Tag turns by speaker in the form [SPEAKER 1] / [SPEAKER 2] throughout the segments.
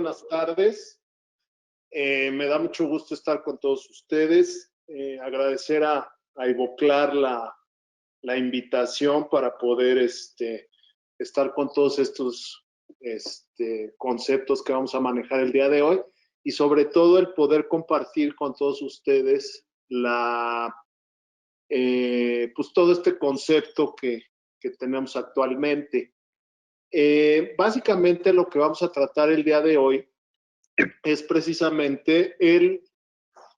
[SPEAKER 1] buenas tardes. Me da mucho gusto estar con todos ustedes. Agradecer a Ivoclar la invitación para poder estar con todos estos conceptos que vamos a manejar el día de hoy y sobre todo el poder compartir con todos ustedes pues todo este concepto que tenemos actualmente. Básicamente lo que vamos a tratar el día de hoy es precisamente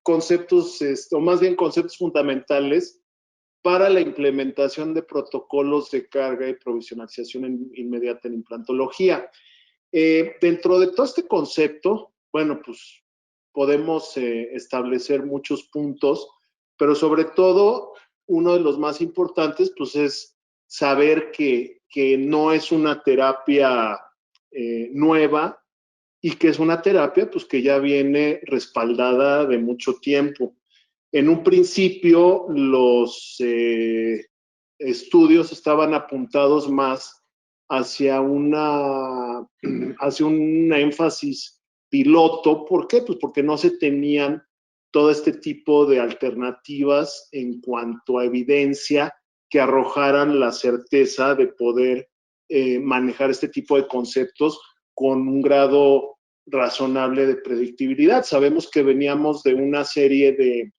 [SPEAKER 1] conceptos, o más bien conceptos fundamentales para la implementación de protocolos de carga y provisionalización inmediata en implantología. Dentro de todo este concepto, bueno, pues podemos establecer muchos puntos, pero sobre todo uno de los más importantes, pues es saber que no es una terapia nueva y que es una terapia pues que ya viene respaldada de mucho tiempo. En un principio los estudios estaban apuntados más hacia un énfasis piloto. ¿Por qué? Pues porque no se tenían todo este tipo de alternativas en cuanto a evidencia que arrojaran la certeza de poder manejar este tipo de conceptos con un grado razonable de predictibilidad. Sabemos que veníamos de una serie de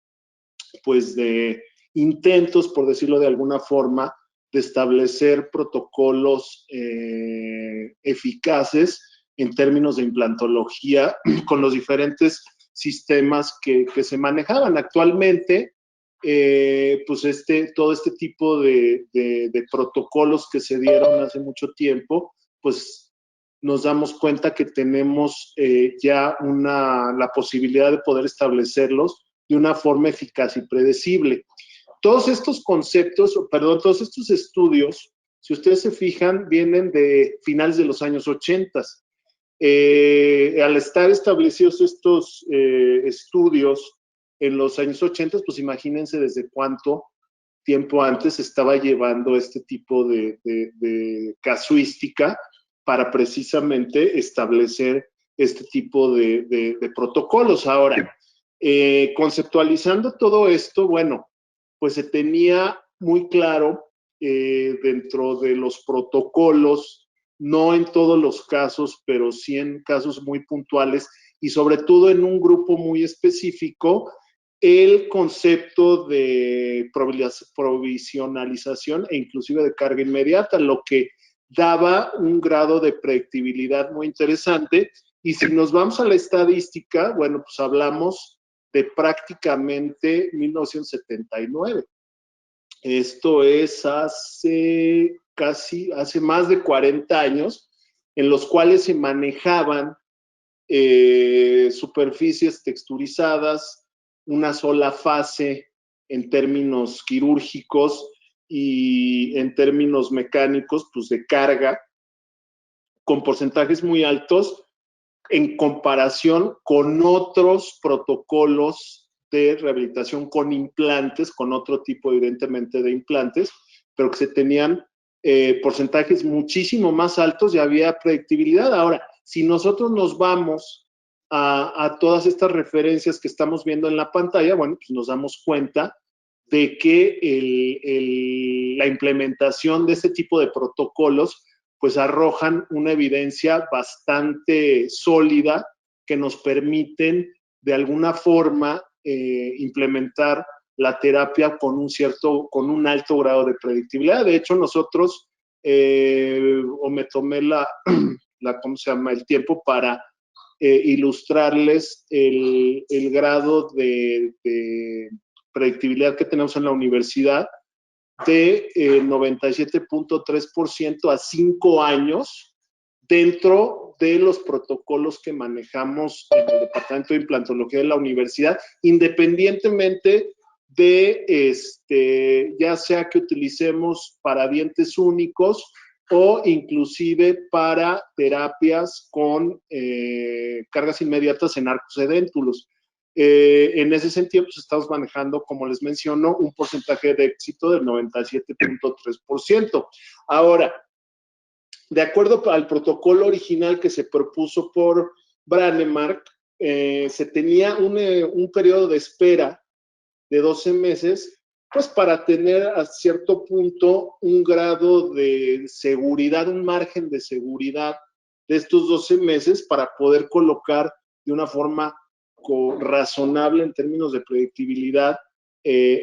[SPEAKER 1] intentos, por decirlo de alguna forma, de establecer protocolos eficaces en términos de implantología con los diferentes sistemas que se manejaban. Actualmente, pues todo este tipo de protocolos que se dieron hace mucho tiempo, pues nos damos cuenta que tenemos ya la posibilidad de poder establecerlos de una forma eficaz y predecible. Todos estos conceptos, todos estos estudios, si ustedes se fijan, vienen de finales de los años 80. Al estar establecidos estos estudios en los años 80, pues imagínense desde cuánto tiempo antes se estaba llevando este tipo de casuística para precisamente establecer este tipo de protocolos. Ahora, conceptualizando todo esto, bueno, pues se tenía muy claro dentro de los protocolos, no en todos los casos, pero sí en casos muy puntuales y sobre todo en un grupo muy específico, el concepto de provisionalización e inclusive de carga inmediata, lo que daba un grado de predictibilidad muy interesante. Y si nos vamos a la estadística, bueno, pues hablamos de prácticamente 1979. Esto es hace más de 40 años, en los cuales se manejaban superficies texturizadas, una sola fase en términos quirúrgicos y en términos mecánicos, pues de carga, con porcentajes muy altos en comparación con otros protocolos de rehabilitación con implantes, con otro tipo evidentemente de implantes, pero que se tenían porcentajes muchísimo más altos y había predictibilidad. Ahora, si nosotros nos vamos a todas estas referencias que estamos viendo en la pantalla, bueno, pues nos damos cuenta de que la implementación de este tipo de protocolos pues arrojan una evidencia bastante sólida que nos permiten de alguna forma implementar la terapia con un alto grado de predictibilidad. De hecho, nosotros, me tomé el tiempo para ilustrarles el grado de predictibilidad que tenemos en la universidad de 97.3% a 5 años dentro de los protocolos que manejamos en el Departamento de Implantología de la universidad, independientemente de ya sea que utilicemos para dientes únicos o inclusive para terapias con cargas inmediatas en arcos edéntulos. En ese sentido, pues estamos manejando, como les menciono, un porcentaje de éxito del 97.3%. Ahora, de acuerdo al protocolo original que se propuso por Brånemark, se tenía un periodo de espera de 12 meses, pues para tener a cierto punto un grado de seguridad, un margen de seguridad de estos 12 meses para poder colocar de una forma razonable en términos de predictibilidad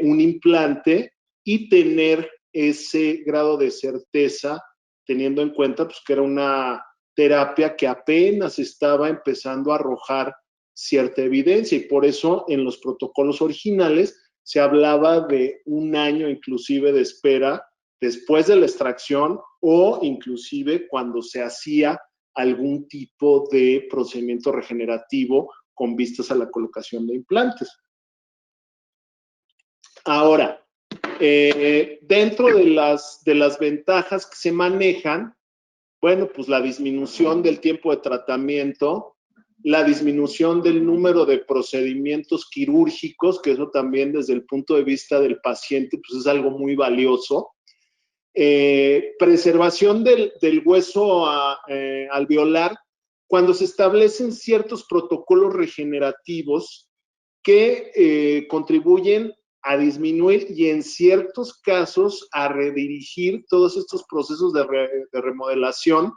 [SPEAKER 1] un implante y tener ese grado de certeza, teniendo en cuenta pues, que era una terapia que apenas estaba empezando a arrojar cierta evidencia, y por eso en los protocolos originales se hablaba de un año inclusive de espera después de la extracción o inclusive cuando se hacía algún tipo de procedimiento regenerativo con vistas a la colocación de implantes. Ahora, dentro de las ventajas que se manejan, bueno, pues la disminución del tiempo de tratamiento, la disminución del número de procedimientos quirúrgicos, que eso también desde el punto de vista del paciente, pues es algo muy valioso. Preservación del hueso alveolar, cuando se establecen ciertos protocolos regenerativos que contribuyen a disminuir y en ciertos casos a redirigir todos estos procesos de remodelación,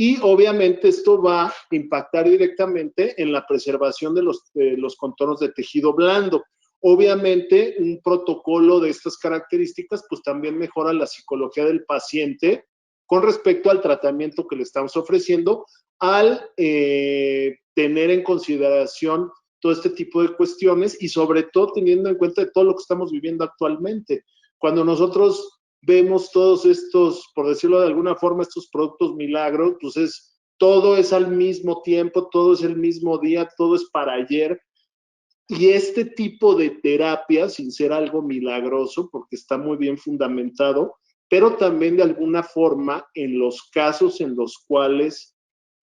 [SPEAKER 1] y obviamente esto va a impactar directamente en la preservación de los contornos de tejido blando. Obviamente un protocolo de estas características pues también mejora la psicología del paciente con respecto al tratamiento que le estamos ofreciendo al tener en consideración todo este tipo de cuestiones y sobre todo teniendo en cuenta de todo lo que estamos viviendo actualmente. Cuando nosotros vemos todos estos, por decirlo de alguna forma, estos productos milagros, pues todo es al mismo tiempo, todo es el mismo día, todo es para ayer. Y este tipo de terapia, sin ser algo milagroso, porque está muy bien fundamentado, pero también de alguna forma en los casos en los cuales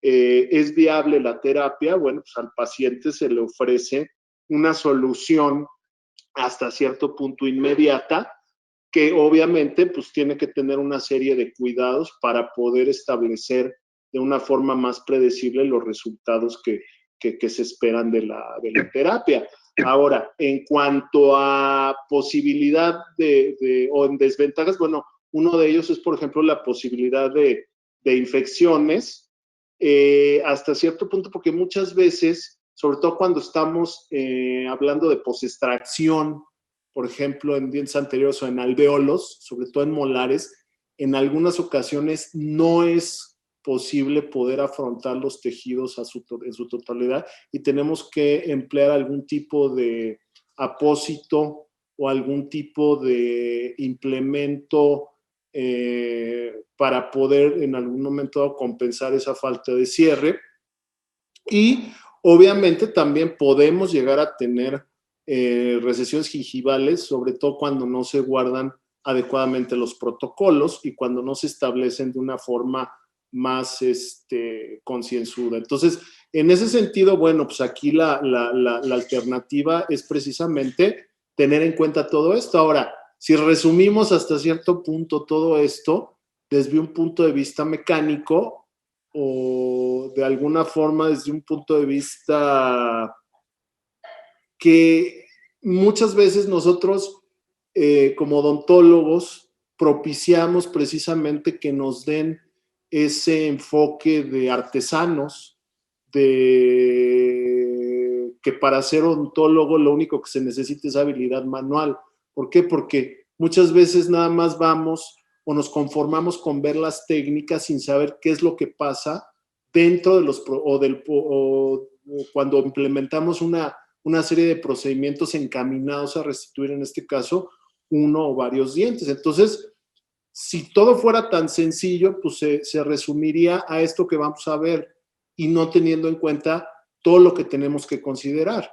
[SPEAKER 1] es viable la terapia, bueno, pues al paciente se le ofrece una solución hasta cierto punto inmediata, que obviamente pues tiene que tener una serie de cuidados para poder establecer de una forma más predecible los resultados que se esperan de la terapia. Ahora, en cuanto a posibilidad o en desventajas, bueno, uno de ellos es, por ejemplo, la posibilidad de infecciones, hasta cierto punto, porque muchas veces, sobre todo cuando estamos hablando de posextracción, por ejemplo, en dientes anteriores o en alvéolos, sobre todo en molares, en algunas ocasiones no es posible poder afrontar los tejidos en su totalidad y tenemos que emplear algún tipo de apósito o algún tipo de implemento para poder en algún momento compensar esa falta de cierre. Y obviamente también podemos llegar a tener recesiones gingivales, sobre todo cuando no se guardan adecuadamente los protocolos y cuando no se establecen de una forma más concienzuda. Entonces, en ese sentido, bueno, pues aquí la alternativa es precisamente tener en cuenta todo esto. Ahora, si resumimos hasta cierto punto todo esto, desde un punto de vista mecánico o de alguna forma desde un punto de vista que muchas veces nosotros como odontólogos propiciamos precisamente que nos den ese enfoque de artesanos, de que para ser odontólogo lo único que se necesita es habilidad manual. ¿Por qué? Porque muchas veces nada más vamos o nos conformamos con ver las técnicas sin saber qué es lo que pasa dentro de los o cuando implementamos una serie de procedimientos encaminados a restituir, en este caso, uno o varios dientes. Entonces, si todo fuera tan sencillo, pues se resumiría a esto que vamos a ver y no teniendo en cuenta todo lo que tenemos que considerar.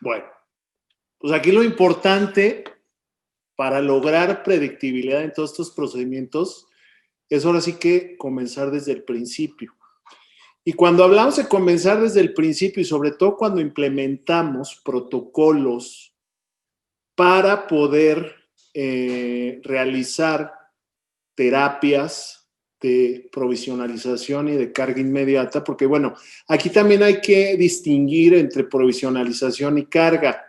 [SPEAKER 1] Bueno, pues aquí lo importante para lograr predictibilidad en todos estos procedimientos es ahora sí que comenzar desde el principio. Y cuando hablamos de comenzar desde el principio y sobre todo cuando implementamos protocolos para poder realizar terapias de provisionalización y de carga inmediata, porque bueno, aquí también hay que distinguir entre provisionalización y carga,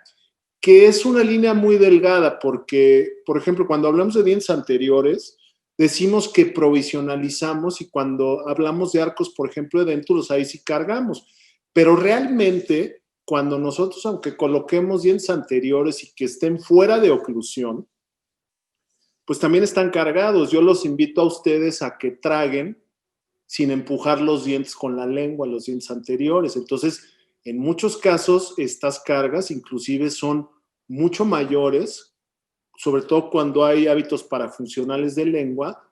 [SPEAKER 1] que es una línea muy delgada, porque, por ejemplo, cuando hablamos de dientes anteriores, decimos que provisionalizamos y cuando hablamos de arcos, por ejemplo, de denturos, ahí sí cargamos. Pero realmente, cuando nosotros, aunque coloquemos dientes anteriores y que estén fuera de oclusión, pues también están cargados. Yo los invito a ustedes a que traguen sin empujar los dientes con la lengua, los dientes anteriores. Entonces, en muchos casos, estas cargas inclusive son mucho mayores, sobre todo cuando hay hábitos parafuncionales de lengua,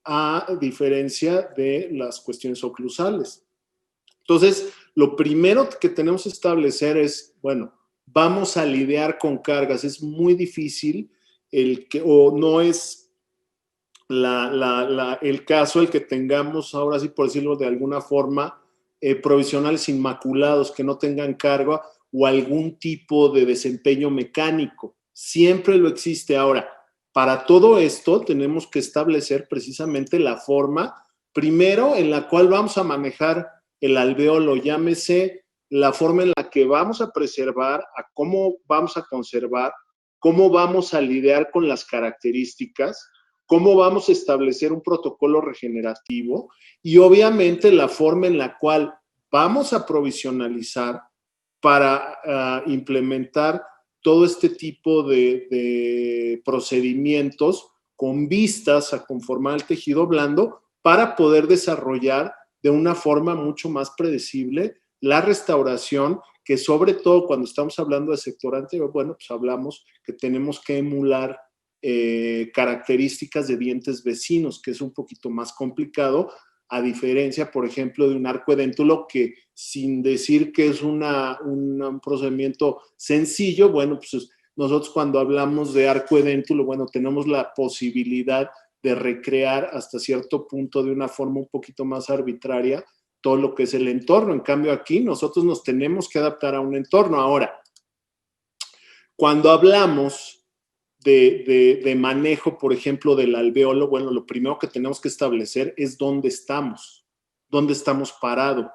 [SPEAKER 1] a diferencia de las cuestiones oclusales. Entonces, lo primero que tenemos que establecer es, bueno, vamos a lidiar con cargas. Es muy difícil o no es el caso el que tengamos, ahora sí por decirlo de alguna forma, provisionales inmaculados que no tengan carga o algún tipo de desempeño mecánico. Siempre lo existe. Ahora, para todo esto tenemos que establecer precisamente la forma, primero, en la cual vamos a manejar el alveolo, llámese la forma en la que vamos a preservar, a cómo vamos a conservar, cómo vamos a lidiar con las características, cómo vamos a establecer un protocolo regenerativo y obviamente la forma en la cual vamos a provisionalizar para implementar todo este tipo de procedimientos con vistas a conformar el tejido blando para poder desarrollar de una forma mucho más predecible la restauración, que sobre todo cuando estamos hablando de sector anterior, bueno, pues hablamos que tenemos que emular características de dientes vecinos, que es un poquito más complicado, a diferencia, por ejemplo, de un arcoedéntulo que, sin decir que es un procedimiento sencillo, bueno, pues nosotros cuando hablamos de arcoedéntulo, bueno, tenemos la posibilidad de recrear hasta cierto punto de una forma un poquito más arbitraria todo lo que es el entorno. En cambio, aquí nosotros nos tenemos que adaptar a un entorno. Ahora, cuando hablamos de manejo, por ejemplo, del alveolo, bueno, lo primero que tenemos que establecer es dónde estamos parados.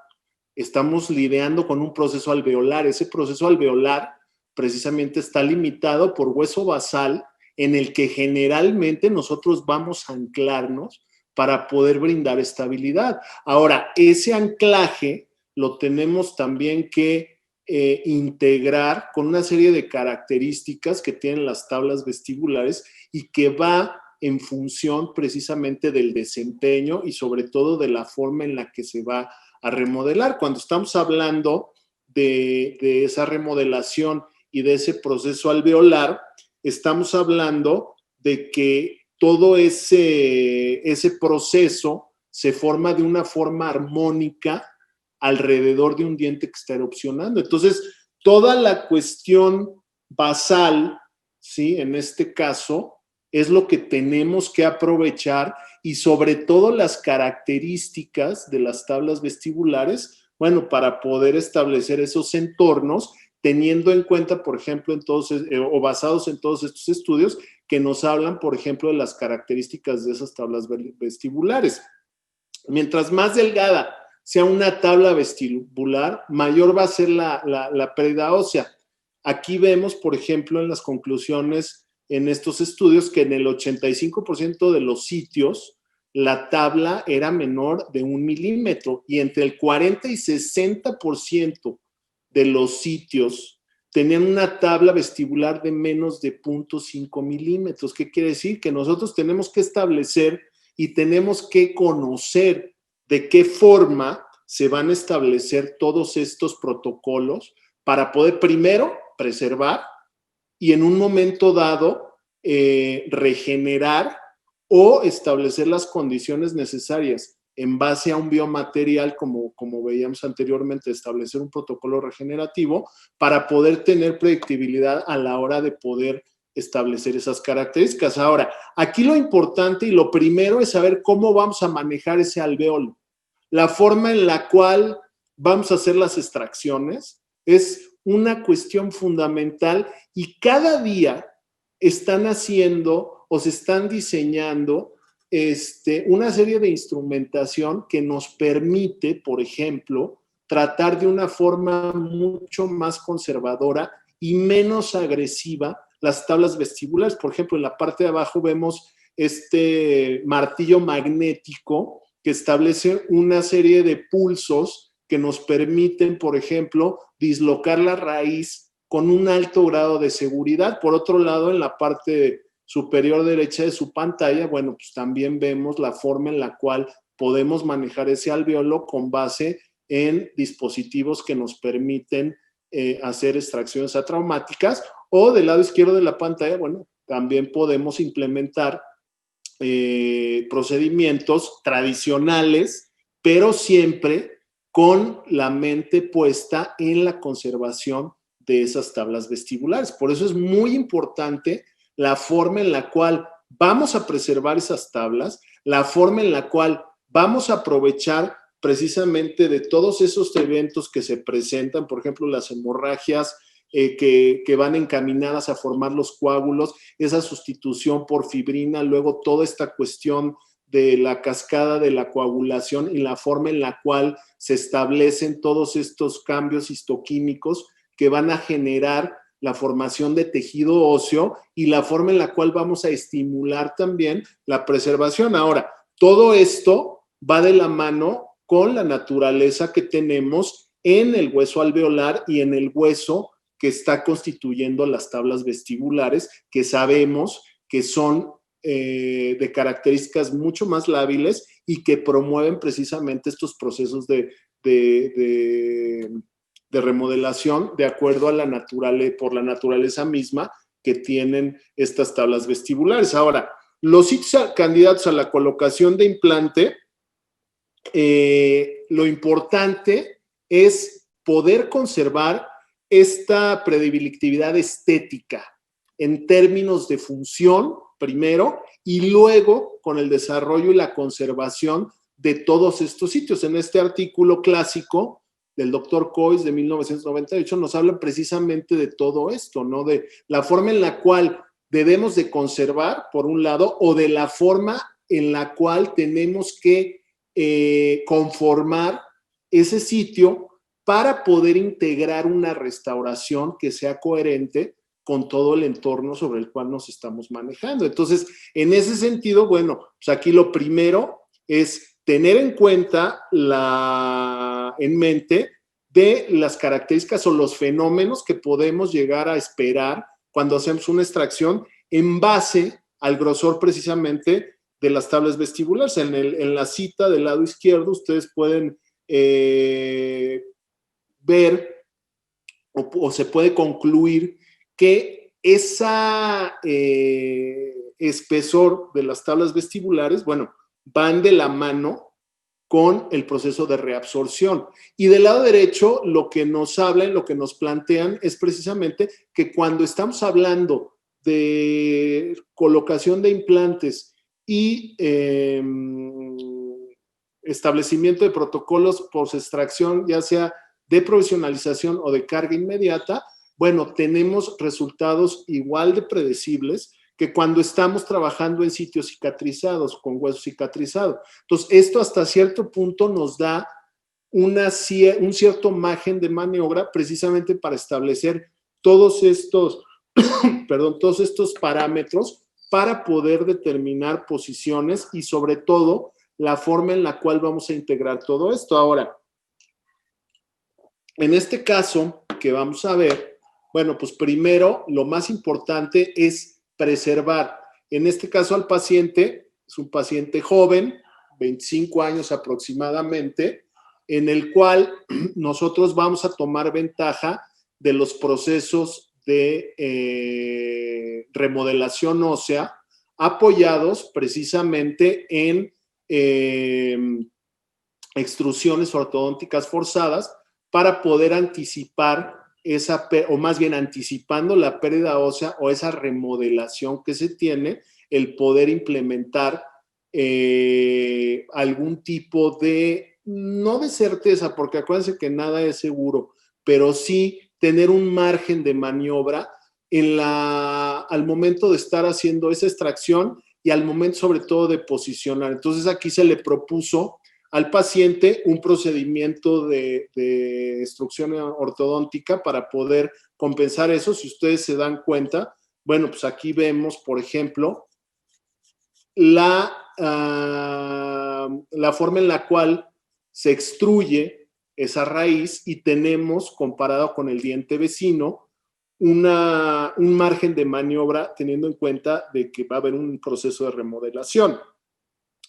[SPEAKER 1] Estamos lidiando con un proceso alveolar. Ese proceso alveolar precisamente está limitado por hueso basal en el que generalmente nosotros vamos a anclarnos para poder brindar estabilidad. Ahora, ese anclaje lo tenemos también que integrar con una serie de características que tienen las tablas vestibulares y que va en función precisamente del desempeño y sobre todo de la forma en la que se va a remodelar. Cuando estamos hablando de esa remodelación y de ese proceso alveolar, estamos hablando de que todo ese proceso se forma de una forma armónica alrededor de un diente que está erupcionando. Entonces, toda la cuestión basal, ¿sí? En este caso, es lo que tenemos que aprovechar y sobre todo las características de las tablas vestibulares, bueno, para poder establecer esos entornos, teniendo en cuenta, por ejemplo, entonces, o basados en todos estos estudios que nos hablan, por ejemplo, de las características de esas tablas vestibulares. Mientras más delgada sea una tabla vestibular, mayor va a ser la pérdida ósea. Aquí vemos, por ejemplo, en las conclusiones en estos estudios que en el 85% de los sitios la tabla era menor de 1 milímetro y entre el 40 y 60% de los sitios tenían una tabla vestibular de menos de 0.5 milímetros. ¿Qué quiere decir? Que nosotros tenemos que establecer y tenemos que conocer de qué forma se van a establecer todos estos protocolos para poder primero preservar y en un momento dado regenerar o establecer las condiciones necesarias en base a un biomaterial, como veíamos anteriormente, establecer un protocolo regenerativo para poder tener predictibilidad a la hora de poder establecer esas características. Ahora, aquí lo importante y lo primero es saber cómo vamos a manejar ese alvéolo. La forma en la cual vamos a hacer las extracciones es una cuestión fundamental y cada día están haciendo o se están diseñando una serie de instrumentación que nos permite, por ejemplo, tratar de una forma mucho más conservadora y menos agresiva las tablas vestibulares. Por ejemplo, en la parte de abajo vemos este martillo magnético que establece una serie de pulsos que nos permiten, por ejemplo, dislocar la raíz con un alto grado de seguridad. Por otro lado, en la parte superior derecha de su pantalla, bueno, pues también vemos la forma en la cual podemos manejar ese alvéolo con base en dispositivos que nos permiten hacer extracciones atraumáticas, o del lado izquierdo de la pantalla, bueno, también podemos implementar procedimientos tradicionales, pero siempre con la mente puesta en la conservación de esas tablas vestibulares. Por eso es muy importante la forma en la cual vamos a preservar esas tablas, la forma en la cual vamos a aprovechar precisamente de todos esos eventos que se presentan, por ejemplo, las hemorragias que van encaminadas a formar los coágulos, esa sustitución por fibrina, luego toda esta cuestión de la cascada de la coagulación y la forma en la cual se establecen todos estos cambios histoquímicos que van a generar la formación de tejido óseo y la forma en la cual vamos a estimular también la preservación. Ahora, todo esto va de la mano con la naturaleza que tenemos en el hueso alveolar y en el hueso que está constituyendo las tablas vestibulares, que sabemos que son de características mucho más lábiles y que promueven precisamente estos procesos de remodelación de acuerdo a por la naturaleza misma que tienen estas tablas vestibulares. Ahora, los sitios candidatos a la colocación de implante, lo importante es poder conservar esta predictibilidad estética en términos de función, primero, y luego con el desarrollo y la conservación de todos estos sitios. En este artículo clásico del doctor Coys de 1998 nos habla precisamente de todo esto, ¿no? De la forma en la cual debemos de conservar, por un lado, o de la forma en la cual tenemos que conformar ese sitio para poder integrar una restauración que sea coherente con todo el entorno sobre el cual nos estamos manejando. Entonces, en ese sentido, bueno, pues aquí lo primero es tener en cuenta en mente de las características o los fenómenos que podemos llegar a esperar cuando hacemos una extracción en base al grosor precisamente de las tablas vestibulares. En la cita del lado izquierdo ustedes pueden ver o se puede concluir que esa espesor de las tablas vestibulares, bueno, van de la mano con el proceso de reabsorción. Y del lado derecho, lo que nos hablan, lo que nos plantean es precisamente que cuando estamos hablando de colocación de implantes y establecimiento de protocolos post-extracción, ya sea de provisionalización o de carga inmediata, bueno, tenemos resultados igual de predecibles que cuando estamos trabajando en sitios cicatrizados, con hueso cicatrizado. Entonces, esto hasta cierto punto nos da un cierto margen de maniobra precisamente para establecer todos estos, todos estos parámetros para poder determinar posiciones y sobre todo la forma en la cual vamos a integrar todo esto. Ahora, en este caso que vamos a ver, bueno, pues primero lo más importante es preservar. En este caso al paciente, es un paciente joven, 25 años aproximadamente, en el cual nosotros vamos a tomar ventaja de los procesos de remodelación ósea apoyados precisamente en extrusiones ortodónticas forzadas para poder anticipar esa, o más bien anticipando la pérdida ósea o esa remodelación que se tiene, el poder implementar algún tipo de, no de certeza, porque acuérdense que nada es seguro, pero sí tener un margen de maniobra al momento de estar haciendo esa extracción y al momento sobre todo de posicionar. Entonces aquí se le propuso al paciente un procedimiento de extrusión ortodóntica para poder compensar eso. Si ustedes se dan cuenta, bueno, pues aquí vemos, por ejemplo, la forma en la cual se extruye esa raíz y tenemos, comparado con el diente vecino, un margen de maniobra teniendo en cuenta de que va a haber un proceso de remodelación.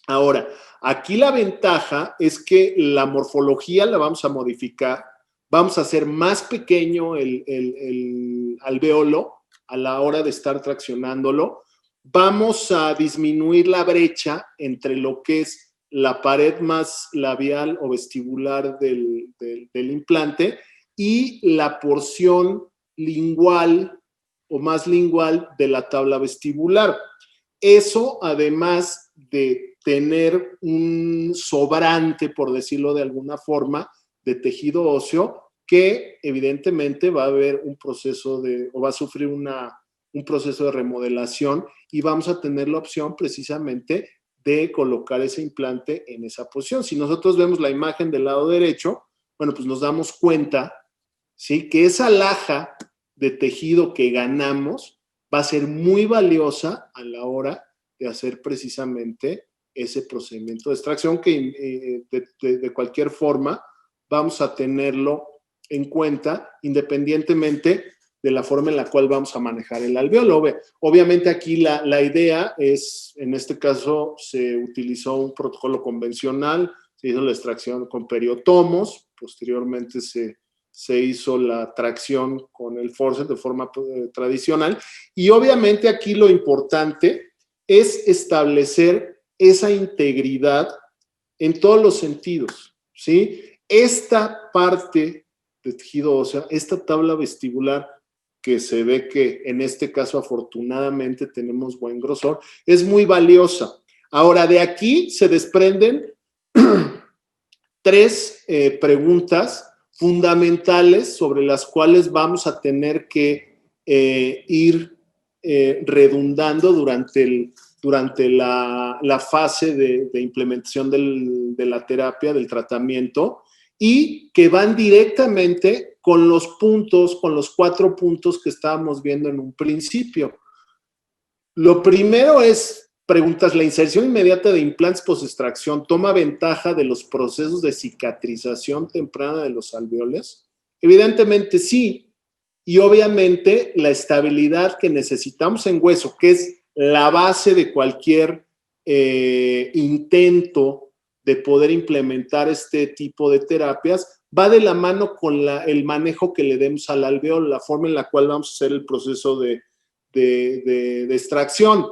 [SPEAKER 1] Ahora, aquí la ventaja es que la morfología la vamos a modificar, vamos a hacer más pequeño el alvéolo a la hora de estar traccionándolo, vamos a disminuir la brecha entre lo que es la pared más labial o vestibular del implante y la porción lingual o más lingual de la tabla vestibular. Eso, además de tener un sobrante, por decirlo de alguna forma, de tejido óseo, que evidentemente va a haber un proceso o va a sufrir un proceso de remodelación y vamos a tener la opción precisamente de colocar ese implante en esa posición. Si nosotros vemos la imagen del lado derecho, bueno, pues nos damos cuenta, ¿sí?, que esa laja de tejido que ganamos va a ser muy valiosa a la hora de hacer precisamente ese procedimiento de extracción que de cualquier forma vamos a tenerlo en cuenta independientemente de la forma en la cual vamos a manejar el alvéolo. Obviamente aquí la idea es, en este caso se utilizó un protocolo convencional, se hizo la extracción con periotomos, posteriormente se hizo la tracción con el forceps de forma tradicional y obviamente aquí lo importante es establecer esa integridad en todos los sentidos, ¿sí? Esta parte de tejido óseo, esta tabla vestibular que se ve que en este caso afortunadamente tenemos buen grosor, es muy valiosa. Ahora, de aquí se desprenden tres preguntas fundamentales sobre las cuales vamos a tener que ir redundando durante la fase de implementación de la terapia, del tratamiento, y que van directamente con los puntos, con los 4 puntos que estábamos viendo en un principio. Lo primero es preguntas: ¿la inserción inmediata de implantes post-extracción toma ventaja de los procesos de cicatrización temprana de los alvéolos? Evidentemente sí, y obviamente la estabilidad que necesitamos en hueso, que es la base de cualquier intento de poder implementar este tipo de terapias, va de la mano con el manejo que le demos al alvéolo, la forma en la cual vamos a hacer el proceso de extracción.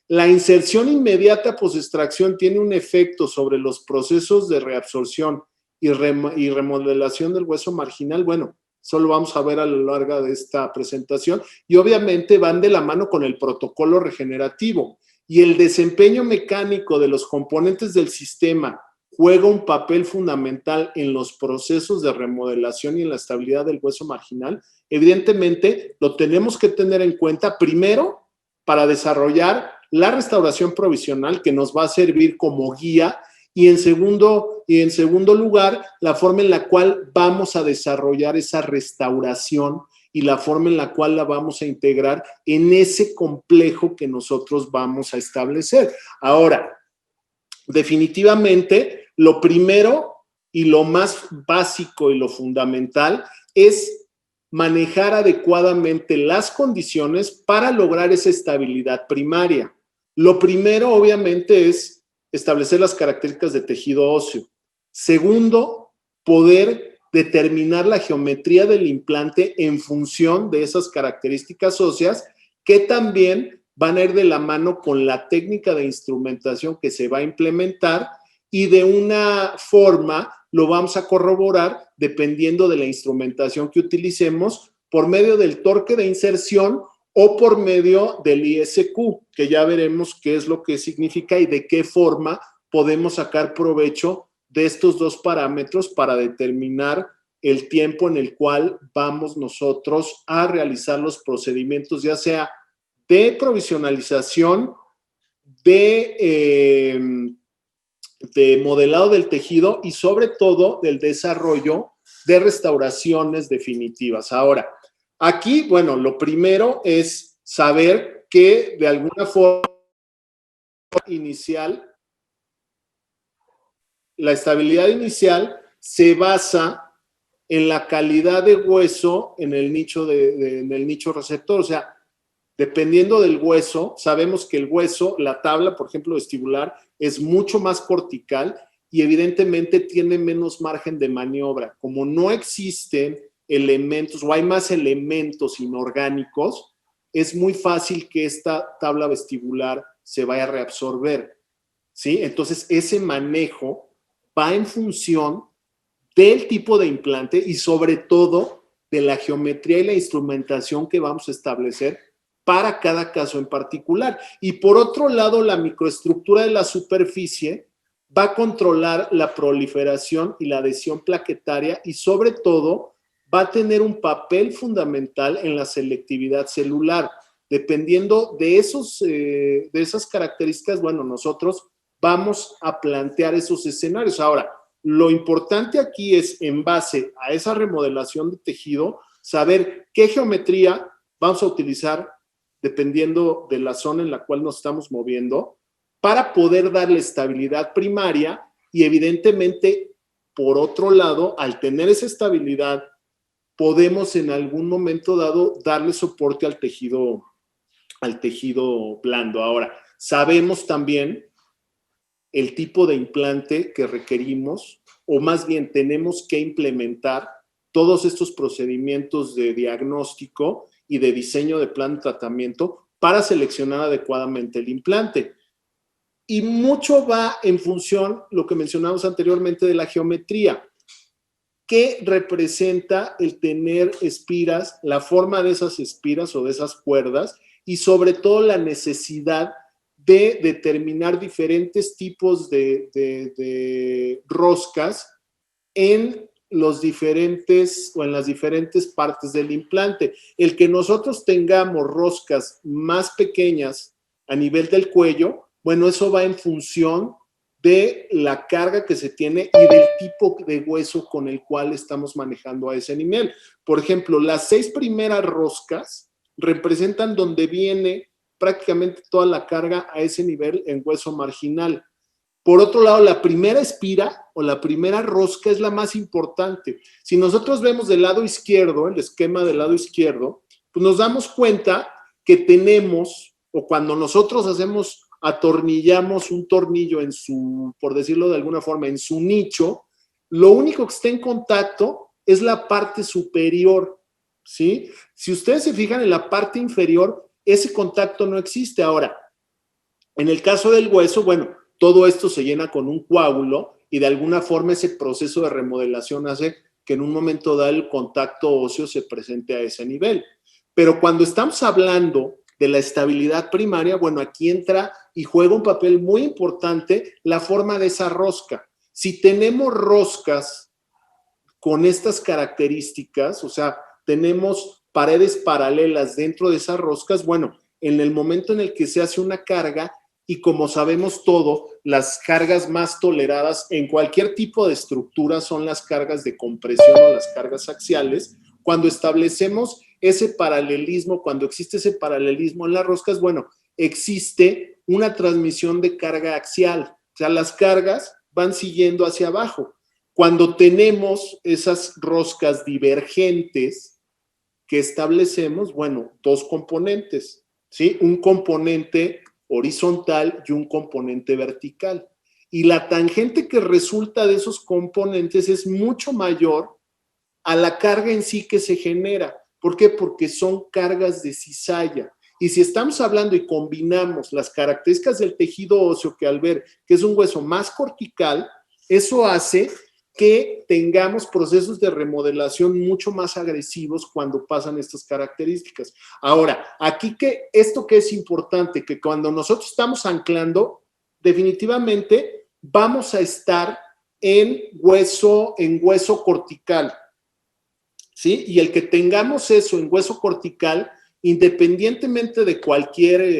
[SPEAKER 1] La inserción inmediata post-extracción tiene un efecto sobre los procesos de reabsorción y remodelación del hueso marginal. Bueno, solo vamos a ver a lo largo de esta presentación y obviamente van de la mano con el protocolo regenerativo y el desempeño mecánico de los componentes del sistema juega un papel fundamental en los procesos de remodelación y en la estabilidad del hueso marginal. Evidentemente, lo tenemos que tener en cuenta primero para desarrollar la restauración provisional que nos va a servir como guía y en segundo lugar, la forma en la cual vamos a desarrollar esa restauración y la forma en la cual la vamos a integrar en ese complejo que nosotros vamos a establecer. Ahora, definitivamente, lo primero y lo más básico y lo fundamental es manejar adecuadamente las condiciones para lograr esa estabilidad primaria. Lo primero, obviamente, es establecer las características de tejido óseo. Segundo, poder determinar la geometría del implante en función de esas características óseas que también van a ir de la mano con la técnica de instrumentación que se va a implementar y de una forma lo vamos a corroborar dependiendo de la instrumentación que utilicemos por medio del torque de inserción o por medio del ISQ, que ya veremos qué es lo que significa y de qué forma podemos sacar provecho de estos dos parámetros para determinar el tiempo en el cual vamos nosotros a realizar los procedimientos, ya sea de provisionalización, de modelado del tejido y sobre todo del desarrollo de restauraciones definitivas. Ahora, aquí, bueno, lo primero es saber que de alguna forma inicial, la estabilidad inicial se basa en la calidad de hueso en el nicho, en el nicho receptor. O sea, dependiendo del hueso, sabemos que el hueso, la tabla, por ejemplo, vestibular, es mucho más cortical y evidentemente tiene menos margen de maniobra. Como no existen elementos o hay más elementos inorgánicos, es muy fácil que esta tabla vestibular se vaya a reabsorber, ¿sí? Entonces, ese manejo va en función del tipo de implante y sobre todo de la geometría y la instrumentación que vamos a establecer para cada caso en particular. Y por otro lado, la microestructura de la superficie va a controlar la proliferación y la adhesión plaquetaria y sobre todo va a tener un papel fundamental en la selectividad celular. Dependiendo de esas características, bueno, nosotros vamos a plantear esos escenarios. Ahora, lo importante aquí es, en base a esa remodelación de tejido, saber qué geometría vamos a utilizar dependiendo de la zona en la cual nos estamos moviendo, para poder darle estabilidad primaria y evidentemente, por otro lado, al tener esa estabilidad, podemos en algún momento dado darle soporte al tejido blando. Ahora, sabemos también el tipo de implante que requerimos, o más bien tenemos que implementar todos estos procedimientos de diagnóstico y de diseño de plan de tratamiento para seleccionar adecuadamente el implante. Y mucho va en función, lo que mencionamos anteriormente, de la geometría. ¿Qué representa el tener espiras, la forma de esas espiras o de esas cuerdas y sobre todo la necesidad de determinar diferentes tipos de roscas en los diferentes o en las diferentes partes del implante? El que nosotros tengamos roscas más pequeñas a nivel del cuello, bueno, eso va en función de la carga que se tiene y del tipo de hueso con el cual estamos manejando a ese nivel. Por ejemplo, las 6 primeras roscas representan donde viene prácticamente toda la carga a ese nivel en hueso marginal. Por otro lado, la primera espira o la primera rosca es la más importante. Si nosotros vemos del lado izquierdo, el esquema del lado izquierdo, pues nos damos cuenta que tenemos, o cuando nosotros atornillamos un tornillo en su, por decirlo de alguna forma, en su nicho, lo único que está en contacto es la parte superior, ¿sí? Si ustedes se fijan en la parte inferior, ese contacto no existe. Ahora, en el caso del hueso, bueno, todo esto se llena con un coágulo y de alguna forma ese proceso de remodelación hace que en un momento dado el contacto óseo se presente a ese nivel. Pero cuando estamos hablando de la estabilidad primaria, bueno, aquí entra y juega un papel muy importante la forma de esa rosca. Si tenemos roscas con estas características, o sea, tenemos paredes paralelas dentro de esas roscas, bueno, en el momento en el que se hace una carga, y como sabemos todo, las cargas más toleradas en cualquier tipo de estructura son las cargas de compresión o las cargas axiales. Cuando establecemos ese paralelismo, cuando existe ese paralelismo en las roscas, bueno, existe una transmisión de carga axial. O sea, las cargas van siguiendo hacia abajo. Cuando tenemos esas roscas divergentes que establecemos, bueno, dos componentes, ¿sí? Un componente horizontal y un componente vertical. Y la tangente que resulta de esos componentes es mucho mayor a la carga en sí que se genera. ¿Por qué? Porque son cargas de cizalla. Y si estamos hablando y combinamos las características del tejido óseo, que al ver que es un hueso más cortical, eso hace que tengamos procesos de remodelación mucho más agresivos cuando pasan estas características. Ahora, aquí esto que es importante, que cuando nosotros estamos anclando, definitivamente vamos a estar en hueso cortical, ¿sí? Y el que tengamos eso en hueso cortical, independientemente de cualquier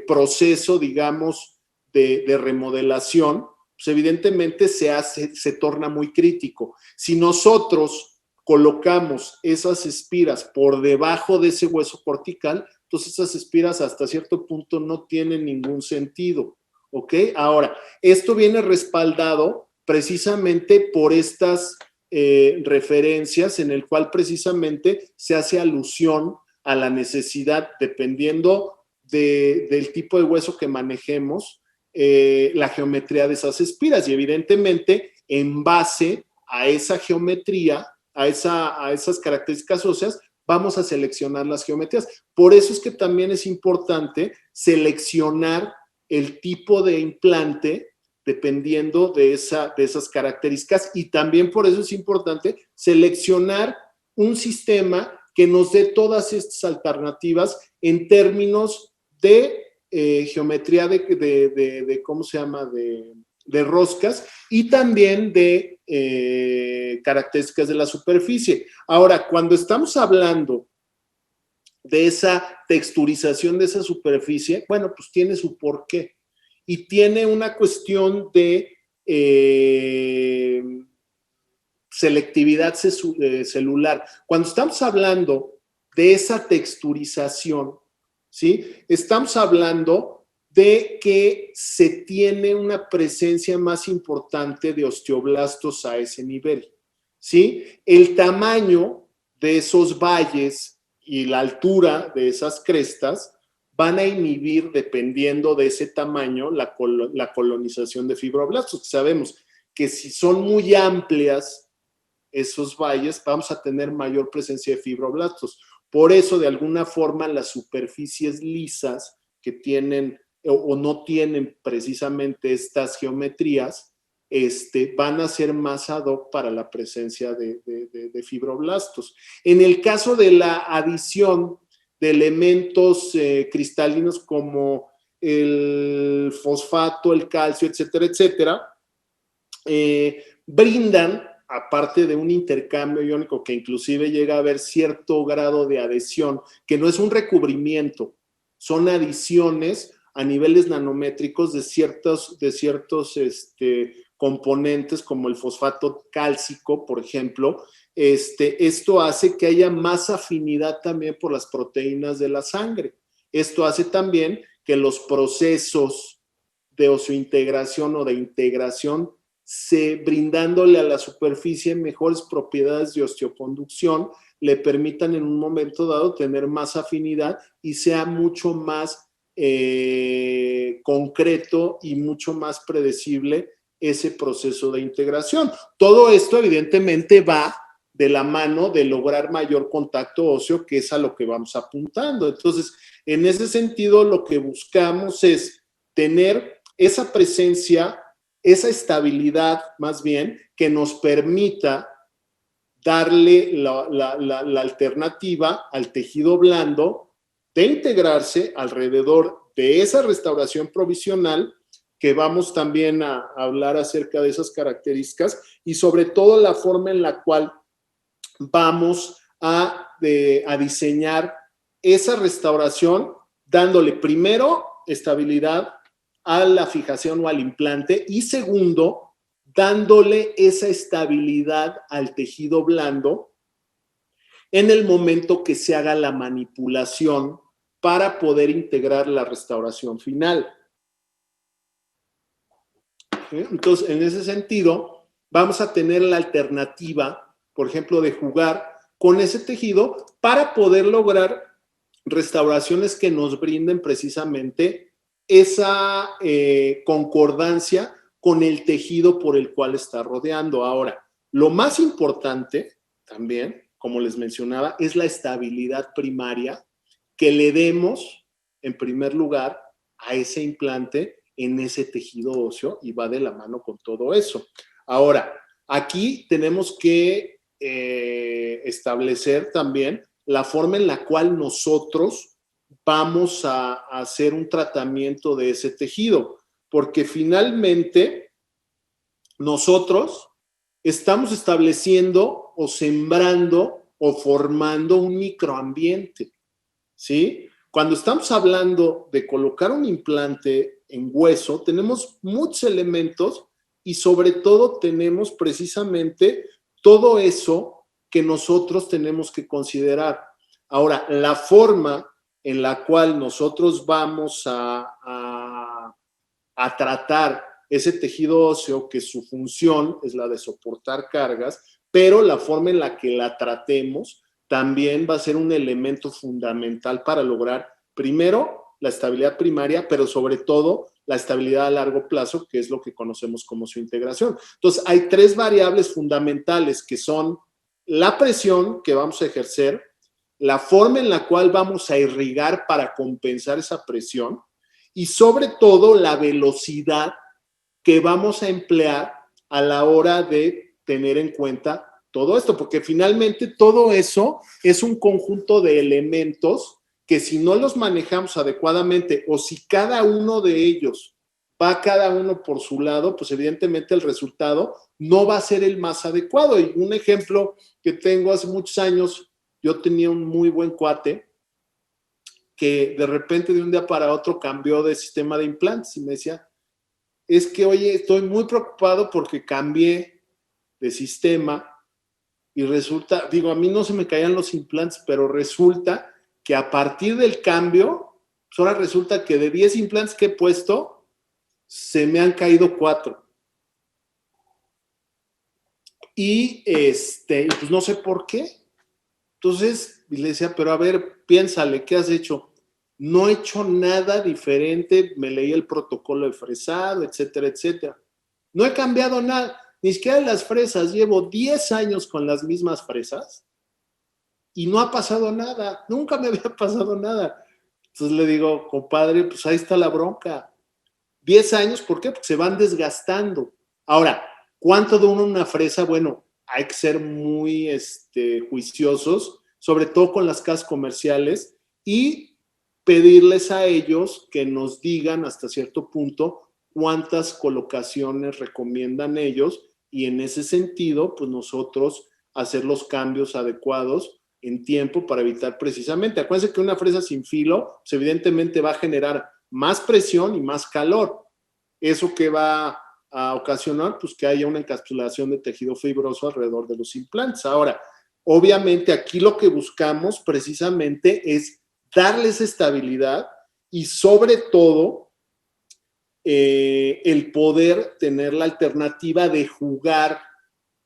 [SPEAKER 1] proceso, digamos, de remodelación, pues evidentemente se torna muy crítico. Si nosotros colocamos esas espiras por debajo de ese hueso cortical, entonces esas espiras hasta cierto punto no tienen ningún sentido, ¿ok? Ahora, esto viene respaldado precisamente por estas referencias en el cual precisamente se hace alusión a la necesidad, dependiendo del tipo de hueso que manejemos, la geometría de esas espiras, y evidentemente en base a esa geometría, a esas características óseas, vamos a seleccionar las geometrías. Por eso es que también es importante seleccionar el tipo de implante dependiendo de esas características, y también por eso es importante seleccionar un sistema que nos dé todas estas alternativas en términos de geometría ¿cómo se llama? De roscas, y también de características de la superficie. Ahora, cuando estamos hablando de esa texturización de esa superficie, bueno, pues tiene su porqué y tiene una cuestión de selectividad celular. Cuando estamos hablando de esa texturización, ¿sí? Estamos hablando de que se tiene una presencia más importante de osteoblastos a ese nivel, ¿sí? El tamaño de esos valles y la altura de esas crestas van a inhibir, dependiendo de ese tamaño, la colonización de fibroblastos. Sabemos que si son muy amplias esos valles, vamos a tener mayor presencia de fibroblastos. Por eso, de alguna forma, las superficies lisas que tienen o no tienen precisamente estas geometrías, van a ser más ad hoc para la presencia de fibroblastos. En el caso de la adición de elementos cristalinos como el fosfato, el calcio, etcétera, etcétera, brindan, aparte de un intercambio iónico que inclusive llega a haber cierto grado de adhesión, que no es un recubrimiento, son adiciones a niveles nanométricos de ciertos componentes como el fosfato cálcico, por ejemplo. Esto hace que haya más afinidad también por las proteínas de la sangre. Esto hace también que los procesos de osseointegración o de integración, brindándole a la superficie mejores propiedades de osteoconducción, le permitan en un momento dado tener más afinidad y sea mucho más concreto y mucho más predecible ese proceso de integración. Todo esto evidentemente va de la mano de lograr mayor contacto óseo, que es a lo que vamos apuntando. Entonces, en ese sentido, lo que buscamos es tener esa presencia, esa estabilidad más bien, que nos permita darle la alternativa al tejido blando de integrarse alrededor de esa restauración provisional, que vamos también a hablar acerca de esas características, y sobre todo la forma en la cual vamos a diseñar esa restauración, dándole primero estabilidad a la fijación o al implante, y segundo, dándole esa estabilidad al tejido blando en el momento que se haga la manipulación para poder integrar la restauración final. Entonces, en ese sentido, vamos a tener la alternativa, por ejemplo, de jugar con ese tejido para poder lograr restauraciones que nos brinden precisamente esa concordancia con el tejido por el cual está rodeando. Ahora, lo más importante también como les mencionaba, es la estabilidad primaria que le demos, en primer lugar, a ese implante en ese tejido óseo y va de la mano con todo eso. Ahora, aquí tenemos que establecer también la forma en la cual nosotros vamos a hacer un tratamiento de ese tejido, porque finalmente nosotros estamos estableciendo o sembrando o formando un microambiente, ¿sí? Cuando estamos hablando de colocar un implante en hueso, tenemos muchos elementos y sobre todo tenemos precisamente todo eso que nosotros tenemos que considerar. Ahora, la forma en la cual nosotros vamos a tratar ese tejido óseo, que su función es la de soportar cargas, pero la forma en la que la tratemos también va a ser un elemento fundamental para lograr, primero, la estabilidad primaria, pero sobre todo la estabilidad a largo plazo, que es lo que conocemos como su integración. Entonces, hay tres variables fundamentales que son la presión que vamos a ejercer, la forma en la cual vamos a irrigar para compensar esa presión y sobre todo la velocidad que vamos a emplear a la hora de tener en cuenta todo esto, porque finalmente todo eso es un conjunto de elementos que si no los manejamos adecuadamente o si cada uno de ellos va cada uno por su lado, pues evidentemente el resultado no va a ser el más adecuado. Y un ejemplo que tengo hace muchos años, yo tenía un muy buen cuate que de repente de un día para otro cambió de sistema de implantes y me decía, es que, oye, estoy muy preocupado porque cambié de sistema y resulta, digo, a mí no se me caían los implantes, pero resulta que a partir del cambio, pues ahora resulta que de 10 implantes que he puesto, se me han caído 4. Y pues no sé por qué. Entonces le decía, pero a ver, piénsale, ¿qué has hecho? No he hecho nada diferente, me leí el protocolo de fresado, etcétera, etcétera. No he cambiado nada, ni siquiera las fresas, llevo 10 años con las mismas fresas y no ha pasado nada, nunca me había pasado nada. Entonces le digo, compadre, pues ahí está la bronca. 10 años, ¿por qué? Porque se van desgastando. Ahora, ¿cuánto dura una fresa? Bueno, hay que ser muy juiciosos, sobre todo con las casas comerciales, y pedirles a ellos que nos digan hasta cierto punto cuántas colocaciones recomiendan ellos y en ese sentido, pues nosotros hacer los cambios adecuados en tiempo para evitar precisamente. Acuérdense que una fresa sin filo, pues evidentemente va a generar más presión y más calor. ¿Eso que va a ocasionar? Pues que haya una encapsulación de tejido fibroso alrededor de los implantes. Ahora, obviamente aquí lo que buscamos precisamente es darles estabilidad y sobre todo el poder tener la alternativa de jugar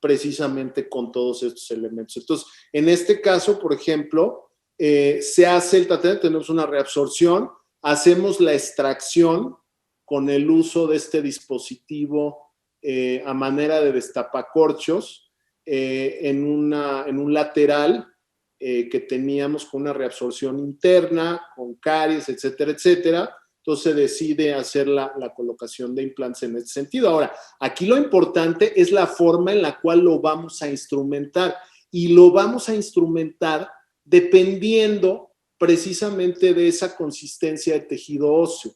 [SPEAKER 1] precisamente con todos estos elementos. Entonces, en este caso, por ejemplo, se hace el tratamiento, tenemos una reabsorción, hacemos la extracción con el uso de este dispositivo a manera de destapacorchos en un lateral que teníamos con una reabsorción interna, con caries, etcétera, etcétera. Entonces se decide hacer la colocación de implantes en ese sentido. Ahora, aquí lo importante es la forma en la cual lo vamos a instrumentar y lo vamos a instrumentar dependiendo precisamente de esa consistencia de tejido óseo.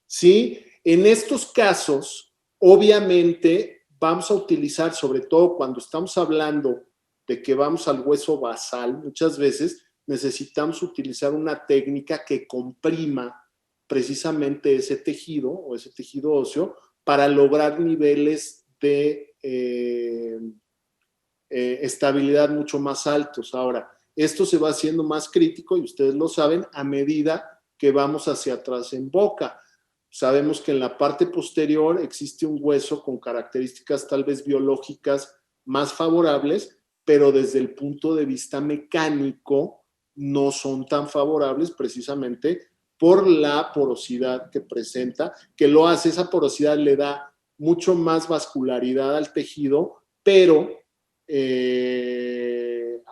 [SPEAKER 1] ¿Sí? En estos casos, obviamente, vamos a utilizar, sobre todo cuando estamos hablando de que vamos al hueso basal, muchas veces necesitamos utilizar una técnica que comprima precisamente ese tejido o ese tejido óseo para lograr niveles de estabilidad mucho más altos. Ahora, esto se va haciendo más crítico y ustedes lo saben a medida que vamos hacia atrás en boca. Sabemos que en la parte posterior existe un hueso con características tal vez biológicas más favorables, pero desde el punto de vista mecánico no son tan favorables precisamente por la porosidad que presenta, que lo hace, esa porosidad le da mucho más vascularidad al tejido, pero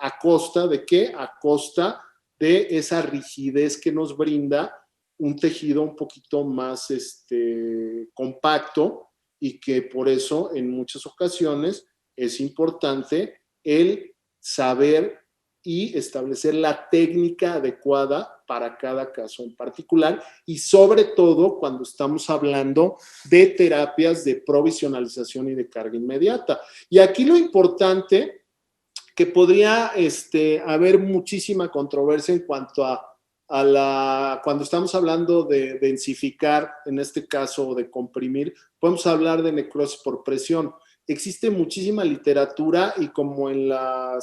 [SPEAKER 1] ¿a costa de qué? A costa de esa rigidez que nos brinda un tejido un poquito más compacto, y que por eso en muchas ocasiones es importante el saber y establecer la técnica adecuada para cada caso en particular, y sobre todo cuando estamos hablando de terapias de provisionalización y de carga inmediata. Y aquí lo importante, que podría haber muchísima controversia en cuanto cuando estamos hablando de densificar, en este caso, o de comprimir, podemos hablar de necrosis por presión. Existe muchísima literatura, y como en la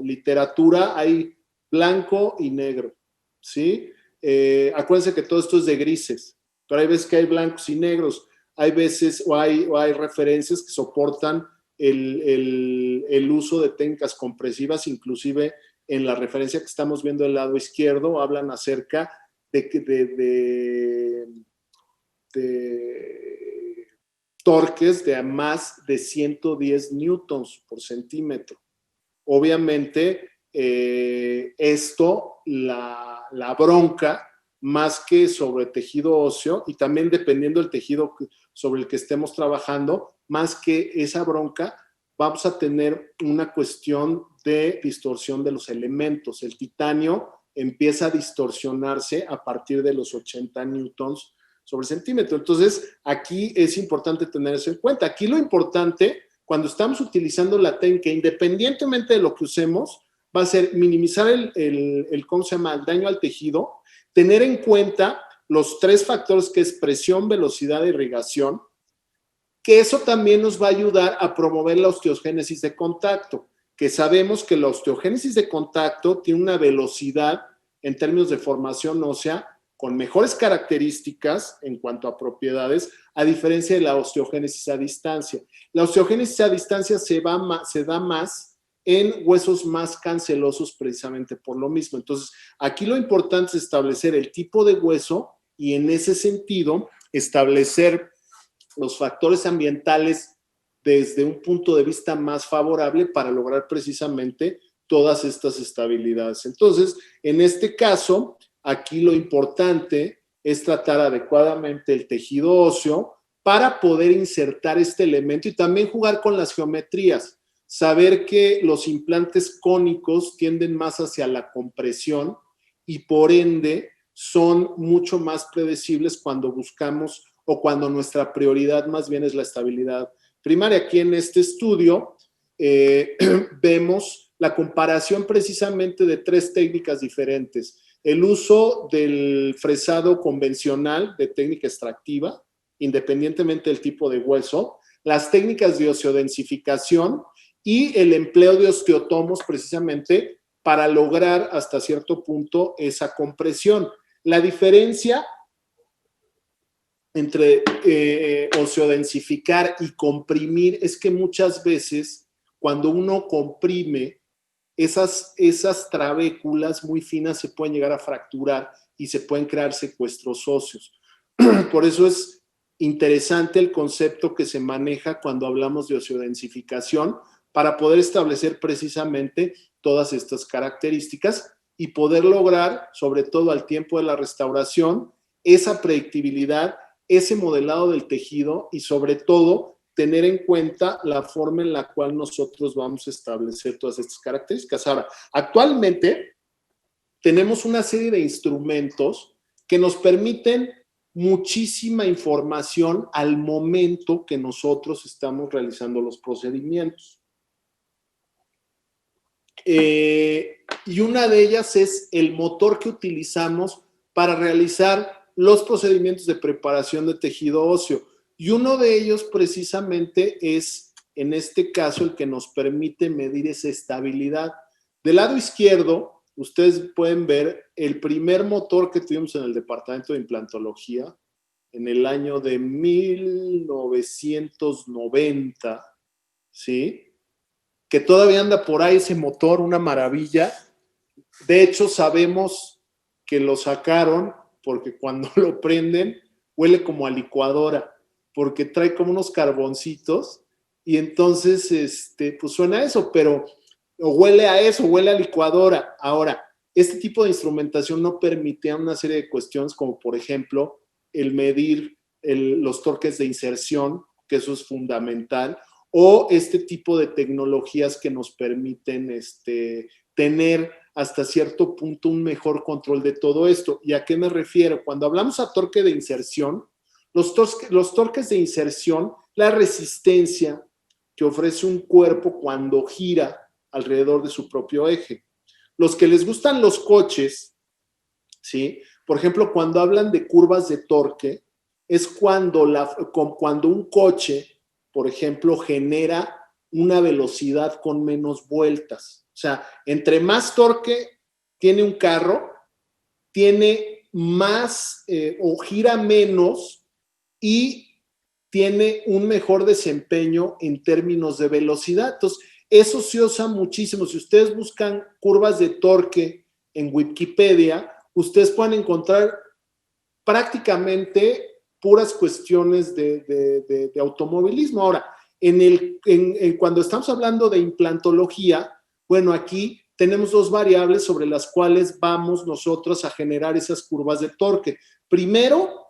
[SPEAKER 1] literatura hay blanco y negro, ¿sí? Acuérdense que todo esto es de grises, pero hay veces que hay blancos y negros, hay veces o hay referencias que soportan el uso de técnicas compresivas. Inclusive en la referencia que estamos viendo del lado izquierdo hablan acerca de torques de más de 110 newtons por centímetro. Obviamente, la bronca, más que sobre tejido óseo, y también dependiendo del tejido sobre el que estemos trabajando, más que esa bronca, vamos a tener una cuestión de distorsión de los elementos. El titanio empieza a distorsionarse a partir de los 80 newtons sobre centímetro. Entonces, aquí es importante tener eso en cuenta. Aquí lo importante, cuando estamos utilizando la técnica, independientemente de lo que usemos, va a ser minimizar ¿cómo se llama?, el daño al tejido, tener en cuenta los 3 factores, que es presión, velocidad e irrigación, que eso también nos va a ayudar a promover la osteogénesis de contacto, que sabemos que la osteogénesis de contacto tiene una velocidad en términos de formación ósea con mejores características en cuanto a propiedades, a diferencia de la osteogénesis a distancia. La osteogénesis a distancia se da más en huesos más cancelosos, precisamente por lo mismo. Entonces, aquí lo importante es establecer el tipo de hueso, y en ese sentido establecer los factores ambientales desde un punto de vista más favorable para lograr precisamente todas estas estabilidades. Entonces, en este caso, aquí lo importante es tratar adecuadamente el tejido óseo para poder insertar este elemento, y también jugar con las geometrías. Saber que los implantes cónicos tienden más hacia la compresión, y por ende son mucho más predecibles cuando buscamos, o cuando nuestra prioridad más bien es la estabilidad primaria. Aquí en este estudio vemos la comparación precisamente de 3 técnicas diferentes. El uso del fresado convencional de técnica extractiva, independientemente del tipo de hueso, las técnicas de osteodensificación y el empleo de osteotomos, precisamente para lograr hasta cierto punto esa compresión. La diferencia entre osteodensificar y comprimir es que muchas veces cuando uno comprime, esas trabéculas muy finas se pueden llegar a fracturar y se pueden crear secuestros óseos. Por eso es interesante el concepto que se maneja cuando hablamos de osteodensificación, para poder establecer precisamente todas estas características y poder lograr, sobre todo al tiempo de la restauración, esa predictibilidad, ese modelado del tejido, y sobre todo tener en cuenta la forma en la cual nosotros vamos a establecer todas estas características. Ahora, actualmente tenemos una serie de instrumentos que nos permiten muchísima información al momento que nosotros estamos realizando los procedimientos. Y una de ellas es el motor que utilizamos para realizar los procedimientos de preparación de tejido óseo. Y uno de ellos precisamente es, en este caso, el que nos permite medir esa estabilidad. Del lado izquierdo, ustedes pueden ver el primer motor que tuvimos en el departamento de implantología en el año de 1990, ¿sí? Que todavía anda por ahí ese motor, una maravilla. De hecho, sabemos que lo sacaron porque cuando lo prenden huele como a licuadora, porque trae como unos carboncitos, y entonces pues suena eso, pero o huele a eso, huele a licuadora. Ahora, este tipo de instrumentación no permitía una serie de cuestiones como, por ejemplo, el medir los torques de inserción, que eso es fundamental, o este tipo de tecnologías que nos permiten tener hasta cierto punto un mejor control de todo esto. ¿Y a qué me refiero? Cuando hablamos a torque de inserción, los torques de inserción, la resistencia que ofrece un cuerpo cuando gira alrededor de su propio eje. Los que les gustan los coches, ¿sí? Por ejemplo, cuando hablan de curvas de torque, es cuando un coche, por ejemplo, genera una velocidad con menos vueltas. O sea, entre más torque tiene un carro, tiene más o gira menos y tiene un mejor desempeño en términos de velocidad. Entonces, eso se usa muchísimo. Si ustedes buscan curvas de torque en Wikipedia, ustedes pueden encontrar prácticamente puras cuestiones de automovilismo. Ahora, cuando estamos hablando de implantología, bueno, aquí tenemos dos variables sobre las cuales vamos nosotros a generar esas curvas de torque. Primero,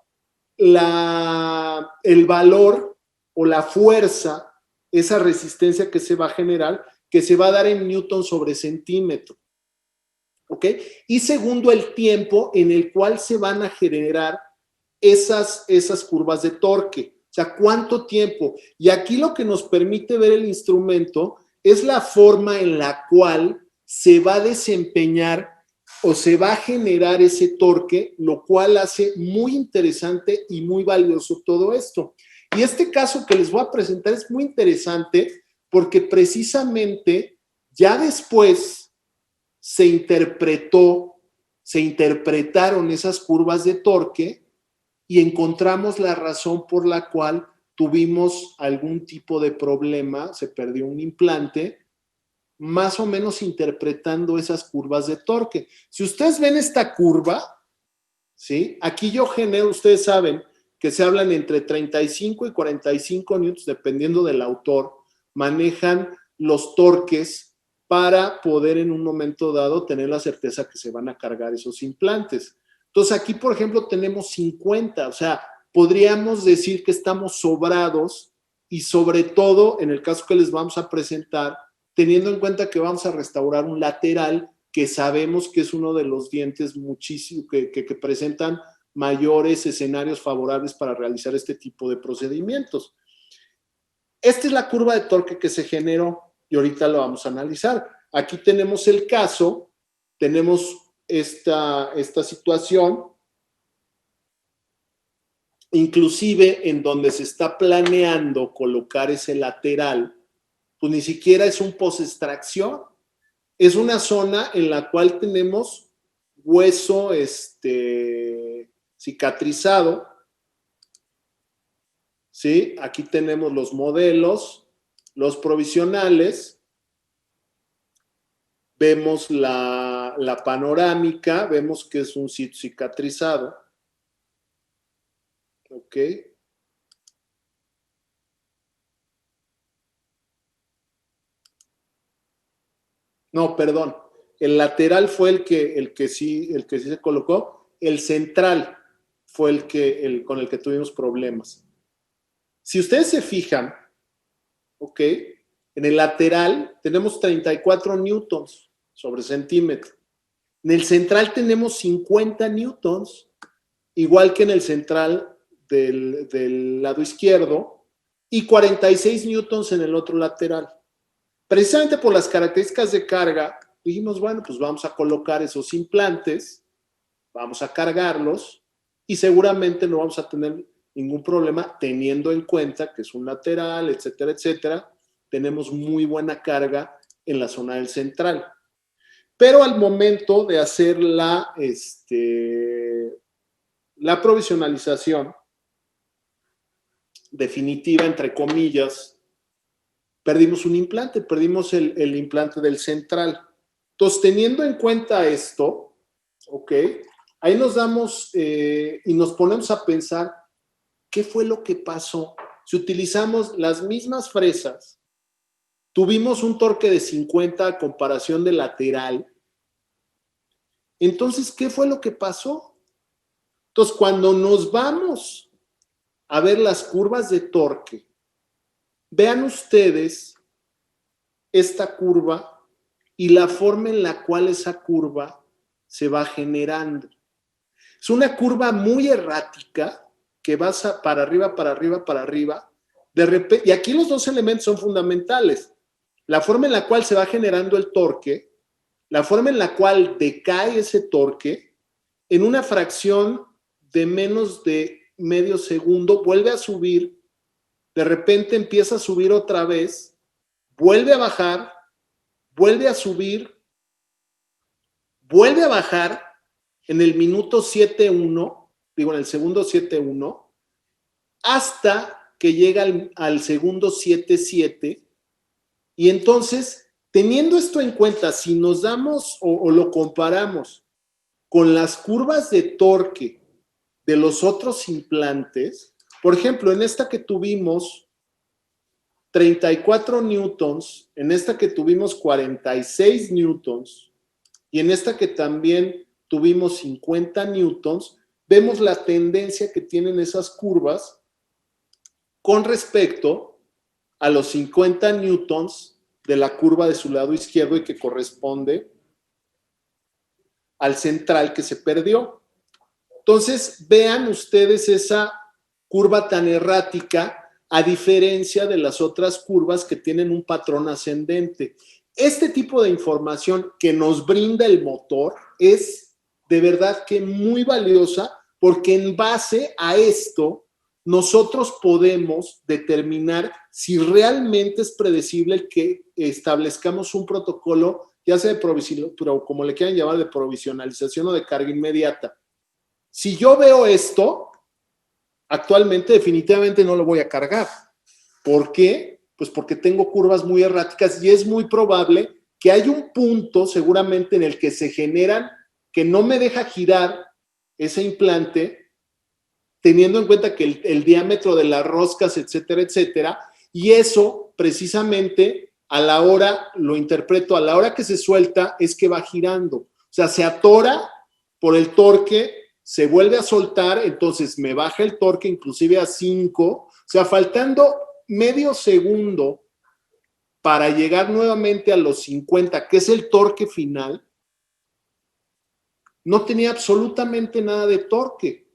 [SPEAKER 1] el valor o la fuerza, esa resistencia que se va a generar, que se va a dar en newton sobre centímetro. ¿Ok? Y segundo, el tiempo en el cual se van a generar esas curvas de torque. O sea, ¿cuánto tiempo? Y aquí lo que nos permite ver el instrumento es la forma en la cual se va a desempeñar o se va a generar ese torque, lo cual hace muy interesante y muy valioso todo esto. Y este caso que les voy a presentar es muy interesante porque precisamente ya después se interpretaron esas curvas de torque y encontramos la razón por la cual tuvimos algún tipo de problema, se perdió un implante, más o menos interpretando esas curvas de torque. Si ustedes ven esta curva, ¿sí? Aquí yo genero, ustedes saben que se hablan entre 35 y 45 newtons, dependiendo del autor, manejan los torques para poder en un momento dado tener la certeza que se van a cargar esos implantes. Entonces aquí, por ejemplo, tenemos 50, o sea, podríamos decir que estamos sobrados y sobre todo, en el caso que les vamos a presentar, teniendo en cuenta que vamos a restaurar un lateral que sabemos que es uno de los dientes muchísimo que presentan mayores escenarios favorables para realizar este tipo de procedimientos. Esta es la curva de torque que se generó y ahorita lo vamos a analizar. Aquí tenemos el caso, tenemos esta situación, inclusive en donde se está planeando colocar ese lateral, pues ni siquiera es un post-extracción, es una zona en la cual tenemos hueso cicatrizado, ¿sí? Aquí tenemos los modelos, los provisionales, vemos la panorámica, vemos que es un sitio cicatrizado, ¿ok? No, perdón, el lateral fue el que sí se colocó, el central fue con el que tuvimos problemas. Si ustedes se fijan, ¿ok? En el lateral tenemos 34 newtons sobre centímetro. En el central tenemos 50 newtons, igual que en el central del lado izquierdo, y 46 newtons en el otro lateral. Precisamente por las características de carga, dijimos, bueno, pues vamos a colocar esos implantes, vamos a cargarlos y seguramente no vamos a tener ningún problema teniendo en cuenta que es un lateral, etcétera, etcétera. Tenemos muy buena carga en la zona del central. Pero al momento de hacer la provisionalización definitiva, entre comillas, perdimos un implante, perdimos el implante del central. Entonces, teniendo en cuenta esto, ¿ok? Ahí nos damos y nos ponemos a pensar qué fue lo que pasó. Si utilizamos las mismas fresas, tuvimos un torque de 50 a comparación de lateral. Entonces, ¿qué fue lo que pasó? Entonces, cuando nos vamos a ver las curvas de torque, vean ustedes esta curva y la forma en la cual esa curva se va generando. Es una curva muy errática que va para arriba, para arriba, para arriba. De repente, y aquí los dos elementos son fundamentales. La forma en la cual se va generando el torque, la forma en la cual decae ese torque, en una fracción de menos de medio segundo, vuelve a subir, de repente empieza a subir otra vez, vuelve a bajar, vuelve a subir, vuelve a bajar en el minuto 7.1, digo en el segundo 7.1, hasta que llega al segundo 7.7. Y entonces, teniendo esto en cuenta, si nos damos o lo comparamos con las curvas de torque de los otros implantes, por ejemplo, en esta que tuvimos 34 newtons, en esta que tuvimos 46 newtons y en esta que también tuvimos 50 newtons, vemos la tendencia que tienen esas curvas con respecto a los 50 newtons de la curva de su lado izquierdo y que corresponde al central que se perdió. Entonces, vean ustedes esa curva tan errática a diferencia de las otras curvas que tienen un patrón ascendente. Este tipo de información que nos brinda el motor es de verdad que muy valiosa porque en base a esto nosotros podemos determinar si realmente es predecible que establezcamos un protocolo, ya sea de provisión, o como le quieran llamar, de provisionalización o de carga inmediata. Si yo veo esto, actualmente definitivamente no lo voy a cargar. ¿Por qué? Pues porque tengo curvas muy erráticas y es muy probable que haya un punto seguramente en el que se generan, que no me deja girar ese implante, teniendo en cuenta que el diámetro de las roscas, etcétera, etcétera, y eso precisamente a la hora, lo interpreto, a la hora que se suelta es que va girando. O sea, se atora por el torque, se vuelve a soltar, entonces me baja el torque inclusive a 5, o sea, faltando medio segundo para llegar nuevamente a los 50, que es el torque final, no tenía absolutamente nada de torque.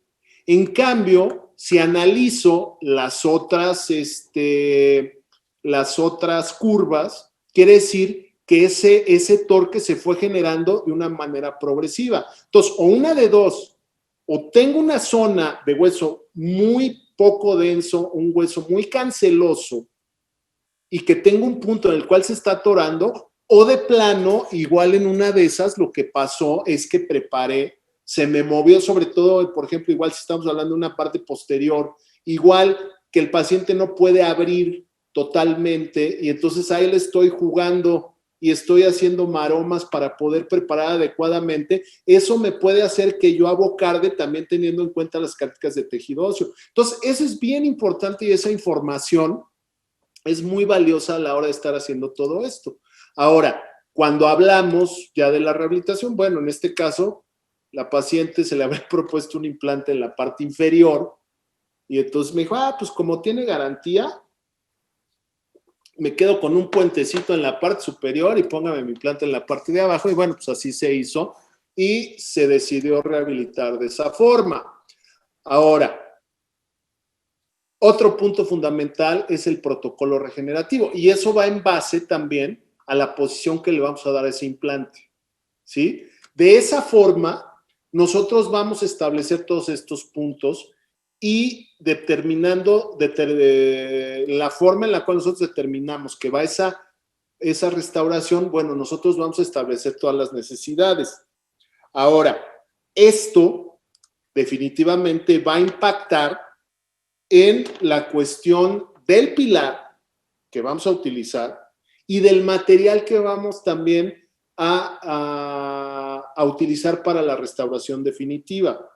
[SPEAKER 1] En cambio, si analizo las otras curvas, quiere decir que ese torque se fue generando de una manera progresiva. Entonces, o una de dos, o tengo una zona de hueso muy poco denso, un hueso muy canceloso, y que tengo un punto en el cual se está atorando, o de plano, igual en una de esas, lo que pasó es que preparé, se me movió sobre todo, por ejemplo, igual si estamos hablando de una parte posterior, igual que el paciente no puede abrir totalmente y entonces ahí le estoy jugando y estoy haciendo maromas para poder preparar adecuadamente, eso me puede hacer que yo abocarde también teniendo en cuenta las características de tejido óseo. Entonces, eso es bien importante y esa información es muy valiosa a la hora de estar haciendo todo esto. Ahora, cuando hablamos ya de la rehabilitación, bueno, en este caso, la paciente se le había propuesto un implante en la parte inferior y entonces me dijo, pues como tiene garantía, me quedo con un puentecito en la parte superior y póngame mi implante en la parte de abajo y bueno, pues así se hizo y se decidió rehabilitar de esa forma. Ahora, otro punto fundamental es el protocolo regenerativo y eso va en base también a la posición que le vamos a dar a ese implante, ¿sí? De esa forma, nosotros vamos a establecer todos estos puntos y determinando la forma en la cual nosotros determinamos que va esa restauración, bueno, nosotros vamos a establecer todas las necesidades. Ahora, esto definitivamente va a impactar en la cuestión del pilar que vamos a utilizar y del material que vamos también a utilizar para la restauración definitiva.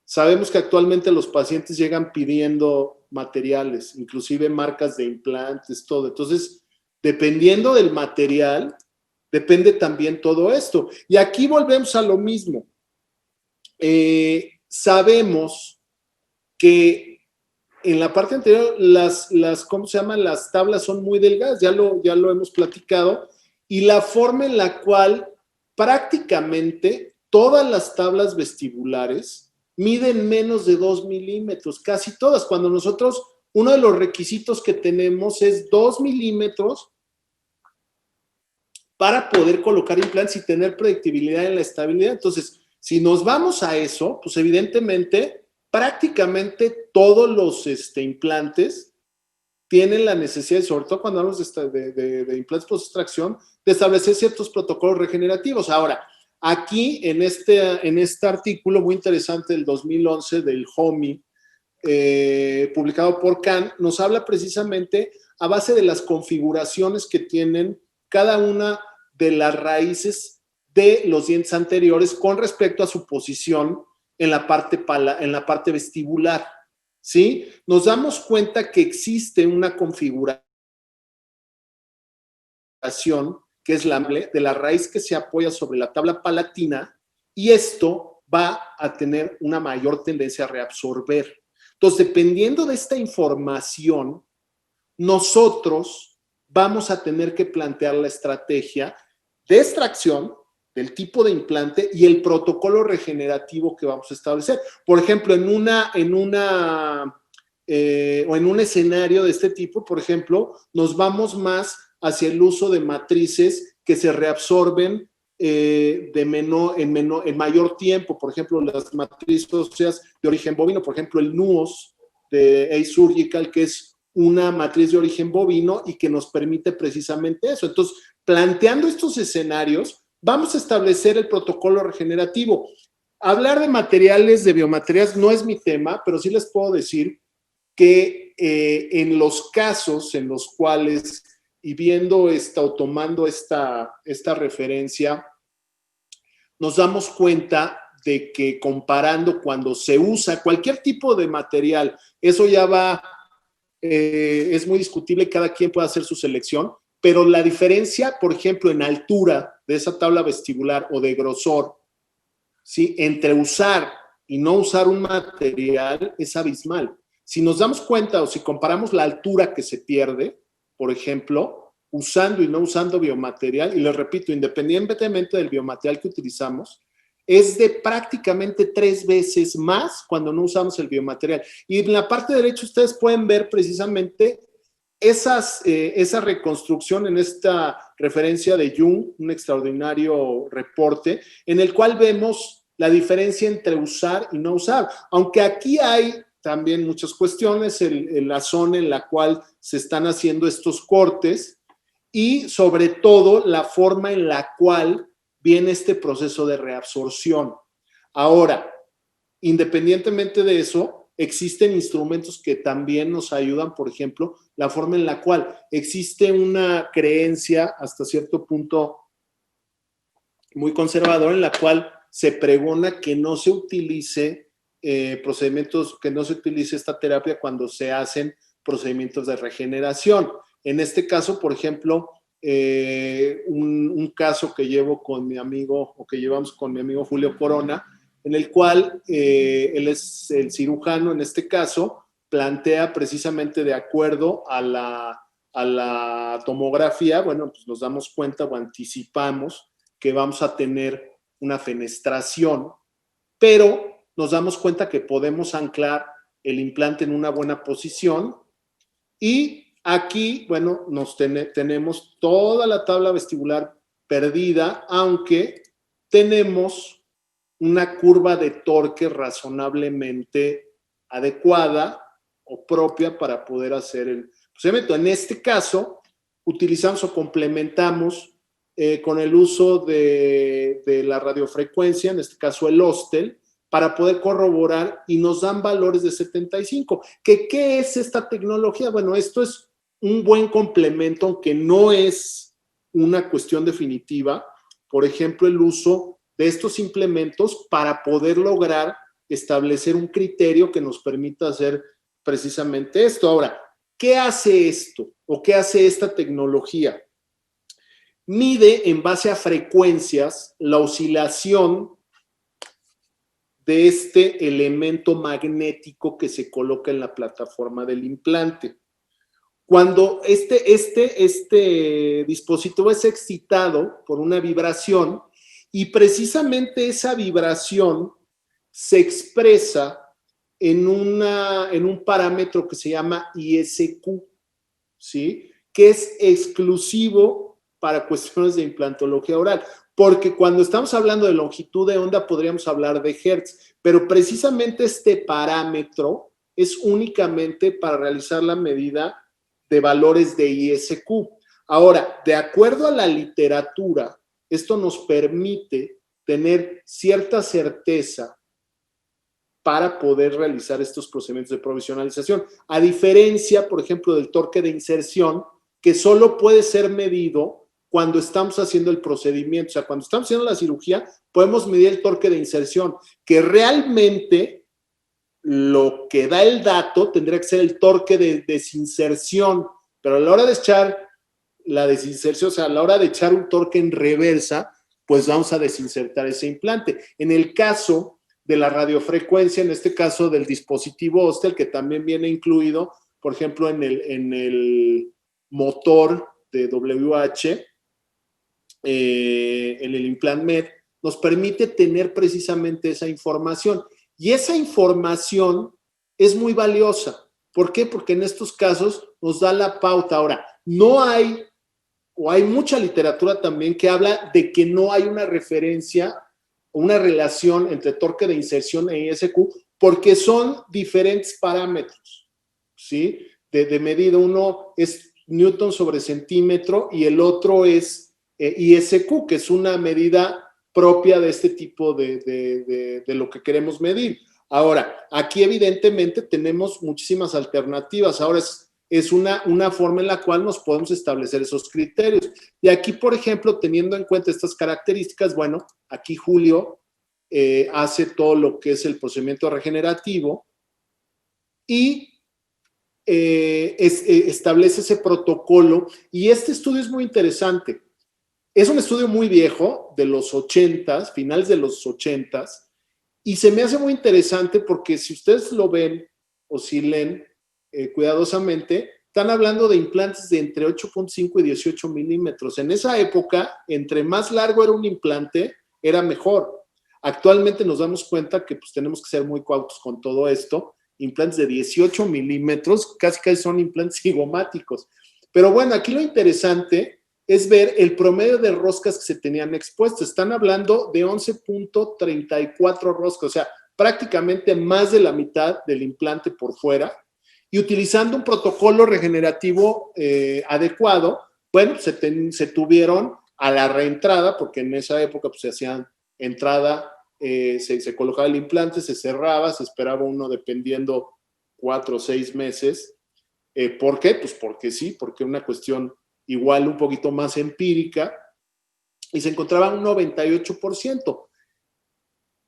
[SPEAKER 1] Sabemos que actualmente los pacientes llegan pidiendo materiales, inclusive marcas de implantes, todo. Entonces, Dependiendo del material, depende también todo esto. Y aquí volvemos a lo mismo. Sabemos que en la parte anterior ¿cómo se llaman? Las tablas son muy delgadas, ya lo hemos platicado, y la forma en la cual prácticamente todas las tablas vestibulares miden menos de 2 milímetros, casi todas, cuando nosotros, uno de los requisitos que tenemos es 2 milímetros para poder colocar implantes y tener predictibilidad en la estabilidad. Entonces, si nos vamos a eso, pues evidentemente prácticamente todos los implantes tienen la necesidad, sobre todo cuando hablamos de implantes post-extracción, de establecer ciertos protocolos regenerativos. Ahora, aquí en este artículo muy interesante del 2011 del HOMI, publicado por Kahn, nos habla precisamente a base de las configuraciones que tienen cada una de las raíces de los dientes anteriores con respecto a su posición en la parte vestibular, ¿sí? Nos damos cuenta que existe una configuración que es de la raíz que se apoya sobre la tabla palatina, y esto va a tener una mayor tendencia a reabsorber. Entonces, dependiendo de esta información, nosotros vamos a tener que plantear la estrategia de extracción del tipo de implante y el protocolo regenerativo que vamos a establecer. Por ejemplo, en un escenario de este tipo, por ejemplo, nos vamos más hacia el uso de matrices que se reabsorben en mayor tiempo. Por ejemplo, las matrices óseas de origen bovino, por ejemplo, el NUOS de Asurgical, que es una matriz de origen bovino y que nos permite precisamente eso. Entonces, planteando estos escenarios, vamos a establecer el protocolo regenerativo. Hablar de materiales, de biomateriales, no es mi tema, pero sí les puedo decir que en los casos en los cuales, y viendo o tomando esta referencia, nos damos cuenta de que comparando cuando se usa cualquier tipo de material, eso ya va, es muy discutible, cada quien puede hacer su selección, pero la diferencia, por ejemplo, en altura de esa tabla vestibular o de grosor, ¿sí?, entre usar y no usar un material es abismal. Si nos damos cuenta o si comparamos la altura que se pierde, por ejemplo, usando y no usando biomaterial, y les repito, independientemente del biomaterial que utilizamos, es de prácticamente 3 veces más cuando no usamos el biomaterial. Y en la parte derecha ustedes pueden ver precisamente esa reconstrucción en esta referencia de Jung, un extraordinario reporte, en el cual vemos la diferencia entre usar y no usar. Aunque aquí hay también muchas cuestiones, la zona en la cual se están haciendo estos cortes y sobre todo la forma en la cual viene este proceso de reabsorción. Ahora, independientemente de eso, existen instrumentos que también nos ayudan, por ejemplo, la forma en la cual existe una creencia hasta cierto punto muy conservadora en la cual se pregona que no se utilice procedimientos, que no se utilice esta terapia cuando se hacen procedimientos de regeneración. En este caso, por ejemplo, un caso que llevo con mi amigo, o que llevamos con mi amigo Julio Corona, en el cual él es el cirujano, en este caso, plantea precisamente de acuerdo a la tomografía, bueno, pues nos damos cuenta o anticipamos que vamos a tener una fenestración, pero nos damos cuenta que podemos anclar el implante en una buena posición y aquí, bueno, tenemos toda la tabla vestibular perdida, aunque tenemos una curva de torque razonablemente adecuada o propia para poder hacer el procedimiento. En este caso, utilizamos o complementamos con el uso de la radiofrecuencia, en este caso el Hostel, para poder corroborar y nos dan valores de 75. ¿Qué es esta tecnología? Bueno, esto es un buen complemento, aunque no es una cuestión definitiva. Por ejemplo, el uso de estos implementos para poder lograr establecer un criterio que nos permita hacer precisamente esto. Ahora, ¿qué hace esto? o qué hace esta tecnología? Mide en base a frecuencias la oscilación de este elemento magnético que se coloca en la plataforma del implante. Cuando este dispositivo es excitado por una vibración y precisamente esa vibración se expresa en un parámetro que se llama ISQ, ¿sí? Que es exclusivo para cuestiones de implantología oral, porque cuando estamos hablando de longitud de onda podríamos hablar de hertz, pero precisamente este parámetro es únicamente para realizar la medida de valores de ISQ. Ahora, de acuerdo a la literatura, esto nos permite tener cierta certeza para poder realizar estos procedimientos de provisionalización. A diferencia, por ejemplo, del torque de inserción, que solo puede ser medido cuando estamos haciendo el procedimiento. O sea, cuando estamos haciendo la cirugía, podemos medir el torque de inserción, que realmente lo que da el dato tendría que ser el torque de desinserción, pero a la hora de echar la desinserción, o sea, a la hora de echar un torque en reversa, pues vamos a desinsertar ese implante. En el caso de la radiofrecuencia, en este caso del dispositivo Hostel, que también viene incluido, por ejemplo, en el motor de WH, en el Implant Med, nos permite tener precisamente esa información. Y esa información es muy valiosa. ¿Por qué? Porque en estos casos nos da la pauta. Ahora, no hay, o hay mucha literatura también que habla de que no hay una referencia o una relación entre torque de inserción e ISQ, porque son diferentes parámetros, ¿sí? De medida. Uno es Newton sobre centímetro y el otro es ISQ, que es una medida propia de este tipo de lo que queremos medir. Ahora, aquí evidentemente tenemos muchísimas alternativas. Ahora es una forma en la cual nos podemos establecer esos criterios. Y aquí, por ejemplo, teniendo en cuenta estas características, bueno, aquí Julio hace todo lo que es el procedimiento regenerativo y establece ese protocolo. Y este estudio es muy interesante. Es un estudio muy viejo, de los 80s, finales de los 80s, y se me hace muy interesante porque si ustedes lo ven o si leen cuidadosamente, están hablando de implantes de entre 8.5 y 18 milímetros. En esa época, entre más largo era un implante, era mejor. Actualmente nos damos cuenta que pues, tenemos que ser muy cautos con todo esto. Implantes de 18 milímetros, casi son implantes cigomáticos. Pero bueno, aquí lo interesante es ver el promedio de roscas que se tenían expuestas. Están hablando de 11.34 roscas, o sea, prácticamente más de la mitad del implante por fuera. Y utilizando un protocolo regenerativo adecuado, bueno, se tuvieron a la reentrada, porque en esa época pues, se hacían entrada, se colocaba el implante, se cerraba, se esperaba uno dependiendo 4 o 6 meses. ¿Por qué? Pues porque sí, porque una cuestión igual un poquito más empírica, y se encontraba un 98%.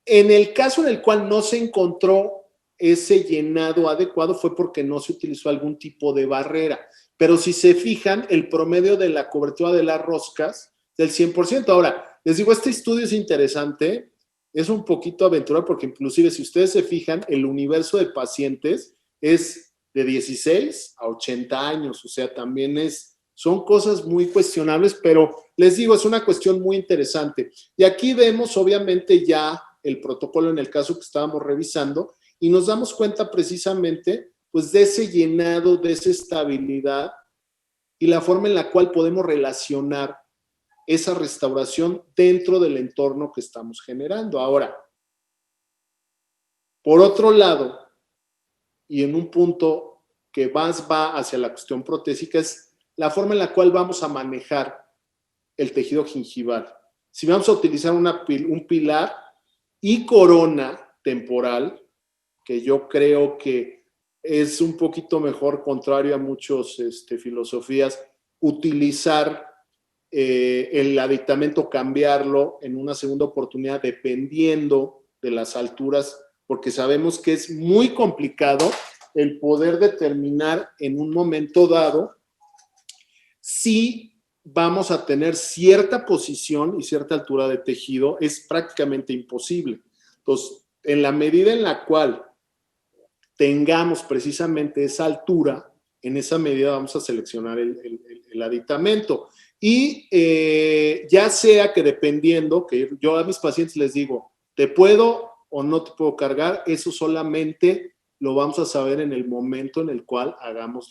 [SPEAKER 1] En el caso en el cual no se encontró ese llenado adecuado fue porque no se utilizó algún tipo de barrera. Pero si se fijan, el promedio de la cobertura de las roscas del 100%. Ahora, les digo, este estudio es interesante, es un poquito aventurado porque inclusive si ustedes se fijan, el universo de pacientes es de 16 a 80 años, o sea, también son cosas muy cuestionables, pero les digo, es una cuestión muy interesante. Y aquí vemos obviamente ya el protocolo en el caso que estábamos revisando y nos damos cuenta precisamente pues de ese llenado, de esa estabilidad y la forma en la cual podemos relacionar esa restauración dentro del entorno que estamos generando. Ahora, por otro lado, y en un punto que más va hacia la cuestión protésica, es la forma en la cual vamos a manejar el tejido gingival. Si vamos a utilizar un pilar y corona temporal, que yo creo que es un poquito mejor, contrario a muchas filosofías, utilizar el aditamento, cambiarlo en una segunda oportunidad dependiendo de las alturas, porque sabemos que es muy complicado el poder determinar en un momento dado sí vamos a tener cierta posición y cierta altura de tejido, es prácticamente imposible. Entonces, en la medida en la cual tengamos precisamente esa altura, en esa medida vamos a seleccionar el aditamento. Y ya sea que dependiendo, que yo a mis pacientes les digo, ¿te puedo o no te puedo cargar? Eso solamente lo vamos a saber en el momento en el cual hagamos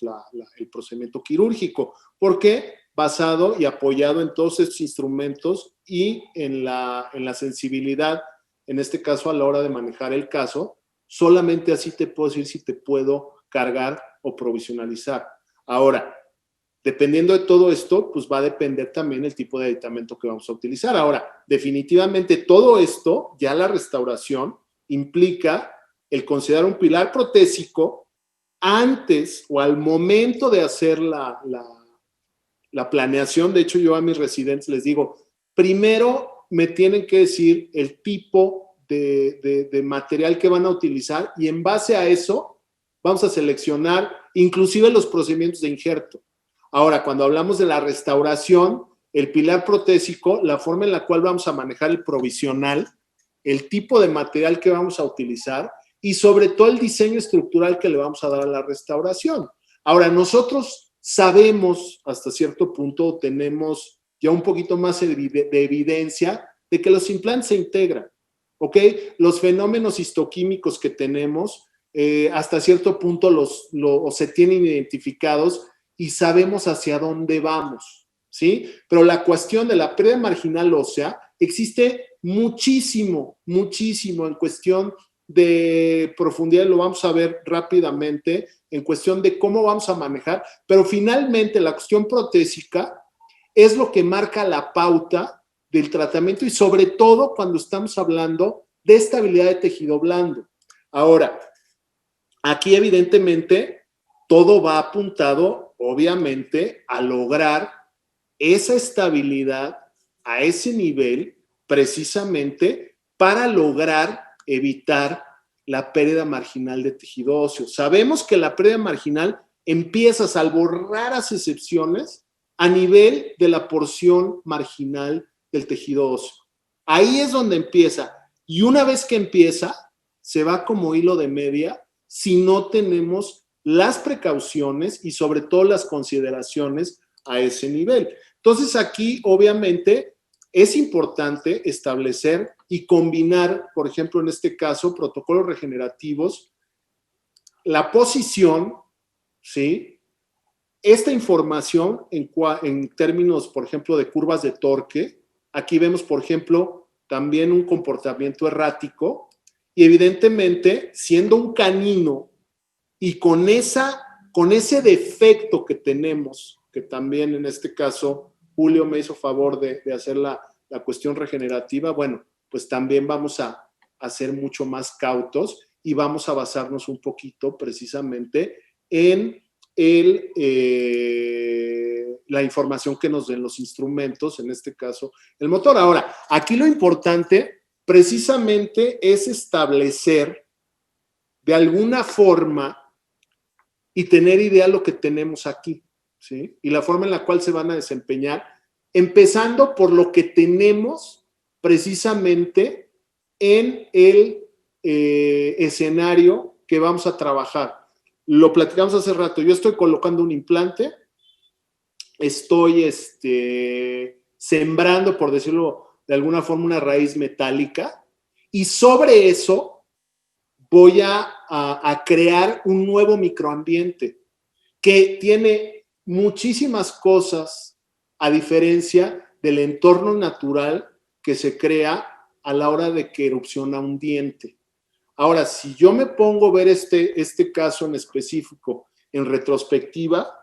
[SPEAKER 1] el procedimiento quirúrgico. ¿Por qué? Basado y apoyado en todos estos instrumentos y en la sensibilidad, en este caso a la hora de manejar el caso, solamente así te puedo decir si te puedo cargar o provisionalizar. Ahora, dependiendo de todo esto, pues va a depender también el tipo de aditamento que vamos a utilizar. Ahora, definitivamente todo esto, ya la restauración, implica el considerar un pilar protésico antes o al momento de hacer la planeación. De hecho, yo a mis residentes les digo, primero me tienen que decir el tipo de material que van a utilizar y en base a eso vamos a seleccionar inclusive los procedimientos de injerto. Ahora, cuando hablamos de la restauración, el pilar protésico, la forma en la cual vamos a manejar el provisional, el tipo de material que vamos a utilizar y sobre todo el diseño estructural que le vamos a dar a la restauración. Ahora, nosotros sabemos hasta cierto punto, tenemos ya un poquito más de evidencia de que los implantes se integran, ¿ok? Los fenómenos histoquímicos que tenemos, hasta cierto punto se tienen identificados y sabemos hacia dónde vamos, ¿sí? Pero la cuestión de la pérdida marginal ósea existe muchísimo, muchísimo en cuestión de profundidad, lo vamos a ver rápidamente, en cuestión de cómo vamos a manejar, pero finalmente la cuestión protésica es lo que marca la pauta del tratamiento y sobre todo cuando estamos hablando de estabilidad de tejido blando. Ahora, aquí evidentemente todo va apuntado, obviamente, a lograr esa estabilidad a ese nivel precisamente para lograr evitar la pérdida marginal de tejido óseo. Sabemos que la pérdida marginal empieza, salvo raras excepciones, a nivel de la porción marginal del tejido óseo. Ahí es donde empieza. Y una vez que empieza, se va como hilo de media si no tenemos las precauciones y sobre todo las consideraciones a ese nivel. Entonces aquí, obviamente, es importante establecer y combinar, por ejemplo, en este caso, protocolos regenerativos, la posición, ¿sí? Esta información en términos, por ejemplo, de curvas de torque. Aquí vemos, por ejemplo, también un comportamiento errático y evidentemente, siendo un canino y con ese defecto que tenemos, que también en este caso Julio me hizo favor de hacer la cuestión regenerativa, bueno, pues también vamos a ser mucho más cautos y vamos a basarnos un poquito precisamente en la información que nos den los instrumentos, en este caso el motor. Ahora, aquí lo importante precisamente es establecer de alguna forma y tener idea de lo que tenemos aquí, ¿sí? Y la forma en la cual se van a desempeñar, empezando por lo que tenemos precisamente en el escenario que vamos a trabajar. Lo platicamos hace rato, yo estoy colocando un implante, estoy sembrando, por decirlo de alguna forma, una raíz metálica y sobre eso voy a crear un nuevo microambiente que tiene muchísimas cosas a diferencia del entorno natural que se crea a la hora de que erupciona un diente. Ahora, si yo me pongo a ver este caso en específico en retrospectiva,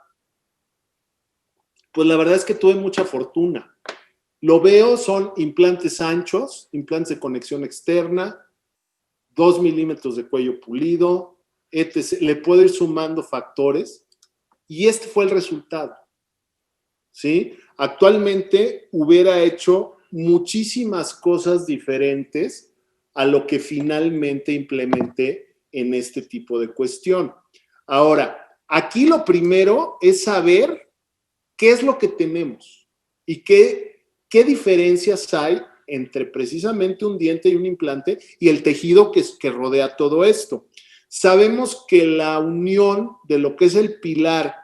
[SPEAKER 1] pues la verdad es que tuve mucha fortuna. Lo veo, son implantes anchos, implantes de conexión externa, 2 milímetros de cuello pulido, etc. Le puedo ir sumando factores y este fue el resultado, ¿sí? Actualmente hubiera hecho muchísimas cosas diferentes a lo que finalmente implementé en este tipo de cuestión. Ahora, aquí lo primero es saber ¿qué es lo que tenemos? ¿Y qué diferencias hay entre precisamente un diente y un implante y el tejido que rodea todo esto? Sabemos que la unión de lo que es el pilar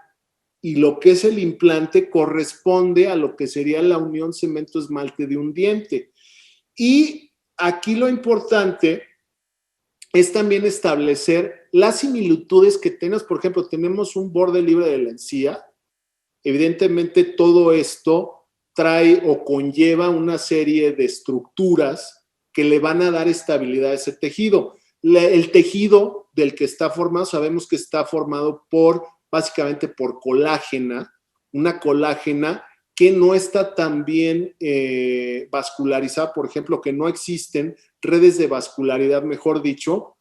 [SPEAKER 1] y lo que es el implante corresponde a lo que sería la unión cemento-esmalte de un diente. Y aquí lo importante es también establecer las similitudes que tenemos. Por ejemplo, tenemos un borde libre de la encía. Evidentemente, todo esto trae o conlleva una serie de estructuras que le van a dar estabilidad a ese tejido. El tejido del que está formado, sabemos que está formado básicamente por colágena, una colágena que no está tan bien vascularizada, por ejemplo, que no existen redes de vascularidad, mejor dicho,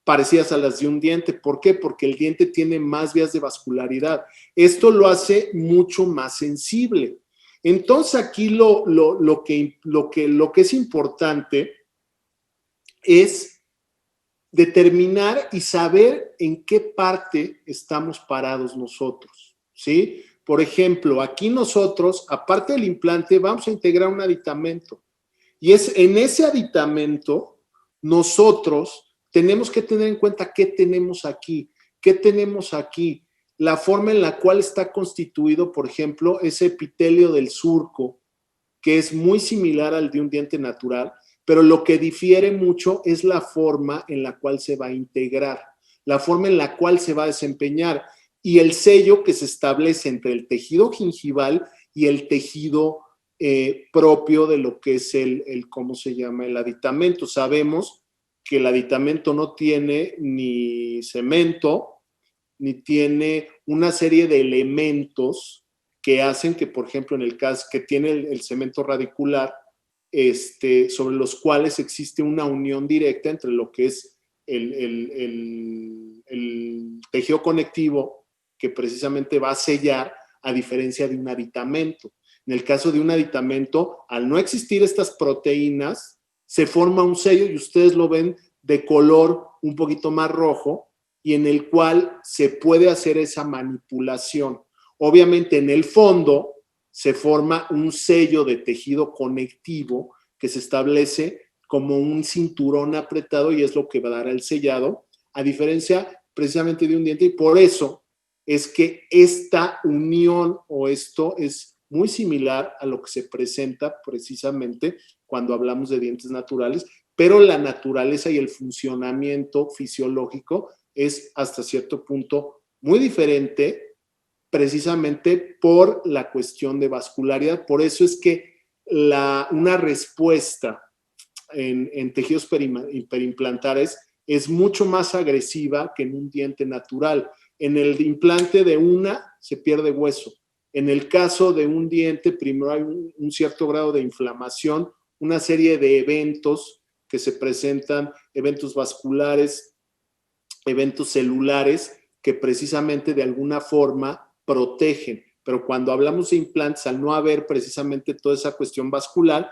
[SPEAKER 1] parecidas a las de un diente. ¿Por qué? Porque el diente tiene más vías de vascularidad. Esto lo hace mucho más sensible. Entonces, aquí lo que es importante es determinar y saber en qué parte estamos parados nosotros, ¿sí? Por ejemplo, aquí nosotros, aparte del implante, vamos a integrar un aditamento. Y es en ese aditamento, nosotros tenemos que tener en cuenta qué tenemos aquí, la forma en la cual está constituido, por ejemplo, ese epitelio del surco, que es muy similar al de un diente natural, pero lo que difiere mucho es la forma en la cual se va a integrar, la forma en la cual se va a desempeñar y el sello que se establece entre el tejido gingival y el tejido propio de lo que es ¿cómo se llama? El aditamento. Sabemos que el aditamento no tiene ni cemento, ni tiene una serie de elementos que hacen que, por ejemplo, en el caso que tiene el cemento radicular, sobre los cuales existe una unión directa entre lo que es el tejido conectivo que precisamente va a sellar, a diferencia de un aditamento. En el caso de un aditamento, al no existir estas proteínas, se forma un sello y ustedes lo ven de color un poquito más rojo y en el cual se puede hacer esa manipulación. Obviamente en el fondo se forma un sello de tejido conectivo que se establece como un cinturón apretado y es lo que va a dar el sellado, a diferencia precisamente de un diente, y por eso es que esta unión o esto es muy similar a lo que se presenta precisamente cuando hablamos de dientes naturales, pero la naturaleza y el funcionamiento fisiológico es hasta cierto punto muy diferente, precisamente por la cuestión de vascularidad. Por eso es que una respuesta en tejidos perimplantares es mucho más agresiva que en un diente natural. En el implante de se pierde hueso. En el caso de un diente, primero hay un cierto grado de inflamación, una serie de eventos que se presentan, eventos vasculares, eventos celulares, que precisamente de alguna forma protegen. Pero cuando hablamos de implantes, al no haber precisamente toda esa cuestión vascular,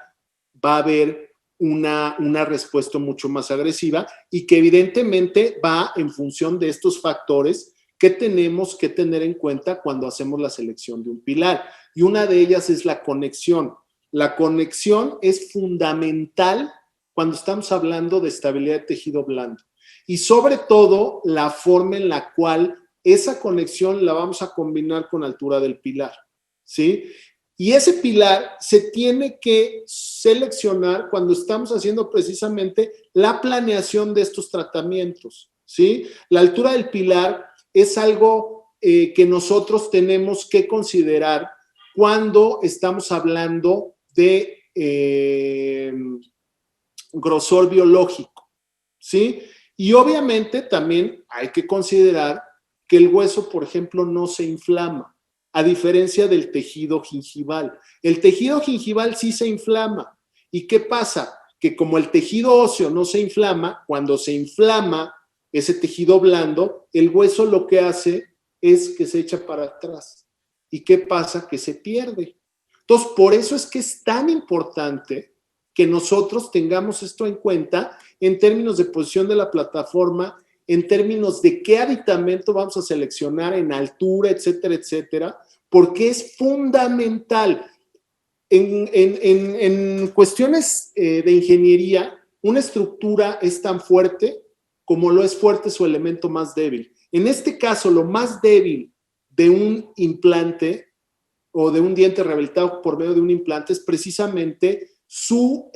[SPEAKER 1] va a haber una respuesta mucho más agresiva y que evidentemente va en función de estos factores que tenemos que tener en cuenta cuando hacemos la selección de un pilar. Y una de ellas es la conexión. La conexión es fundamental cuando estamos hablando de estabilidad de tejido blando. Y sobre todo, la forma en la cual esa conexión la vamos a combinar con altura del pilar, ¿sí? Y ese pilar se tiene que seleccionar cuando estamos haciendo precisamente la planeación de estos tratamientos, ¿sí? La altura del pilar es algo que nosotros tenemos que considerar cuando estamos hablando de grosor biológico, ¿sí? Y obviamente también hay que considerar que el hueso, por ejemplo, no se inflama, a diferencia del tejido gingival. El tejido gingival sí se inflama. ¿Y qué pasa? Que como el tejido óseo no se inflama, cuando se inflama ese tejido blando, el hueso lo que hace es que se echa para atrás. ¿Y qué pasa? Que se pierde. Entonces, por eso es que es tan importante que nosotros tengamos esto en cuenta en términos de posición de la plataforma, en términos de qué aditamento vamos a seleccionar en altura, etcétera, etcétera, porque es fundamental. En cuestiones de ingeniería, una estructura es tan fuerte como lo es fuerte su elemento más débil. En este caso, lo más débil de un implante o de un diente rehabilitado por medio de un implante es precisamente su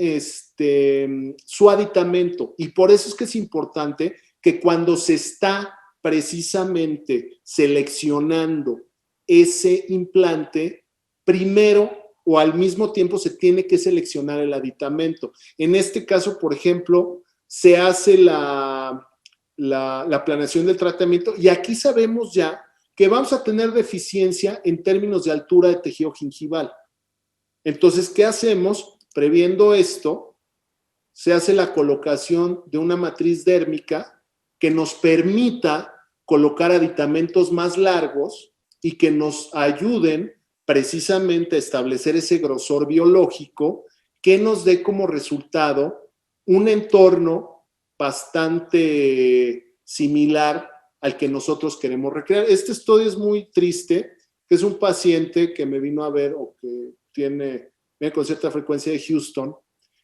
[SPEAKER 1] aditamento. Y por eso es que es importante que cuando se está precisamente seleccionando ese implante, primero o al mismo tiempo se tiene que seleccionar el aditamento. En este caso, por ejemplo, se hace la planeación del tratamiento y aquí sabemos ya que vamos a tener deficiencia en términos de altura de tejido gingival. Entonces, ¿qué hacemos? Previendo esto, se hace la colocación de una matriz dérmica que nos permita colocar aditamentos más largos y que nos ayuden precisamente a establecer ese grosor biológico que nos dé como resultado un entorno bastante similar al que nosotros queremos recrear. Este estudio es muy triste, que es un paciente que me vino a ver o que viene con cierta frecuencia de Houston.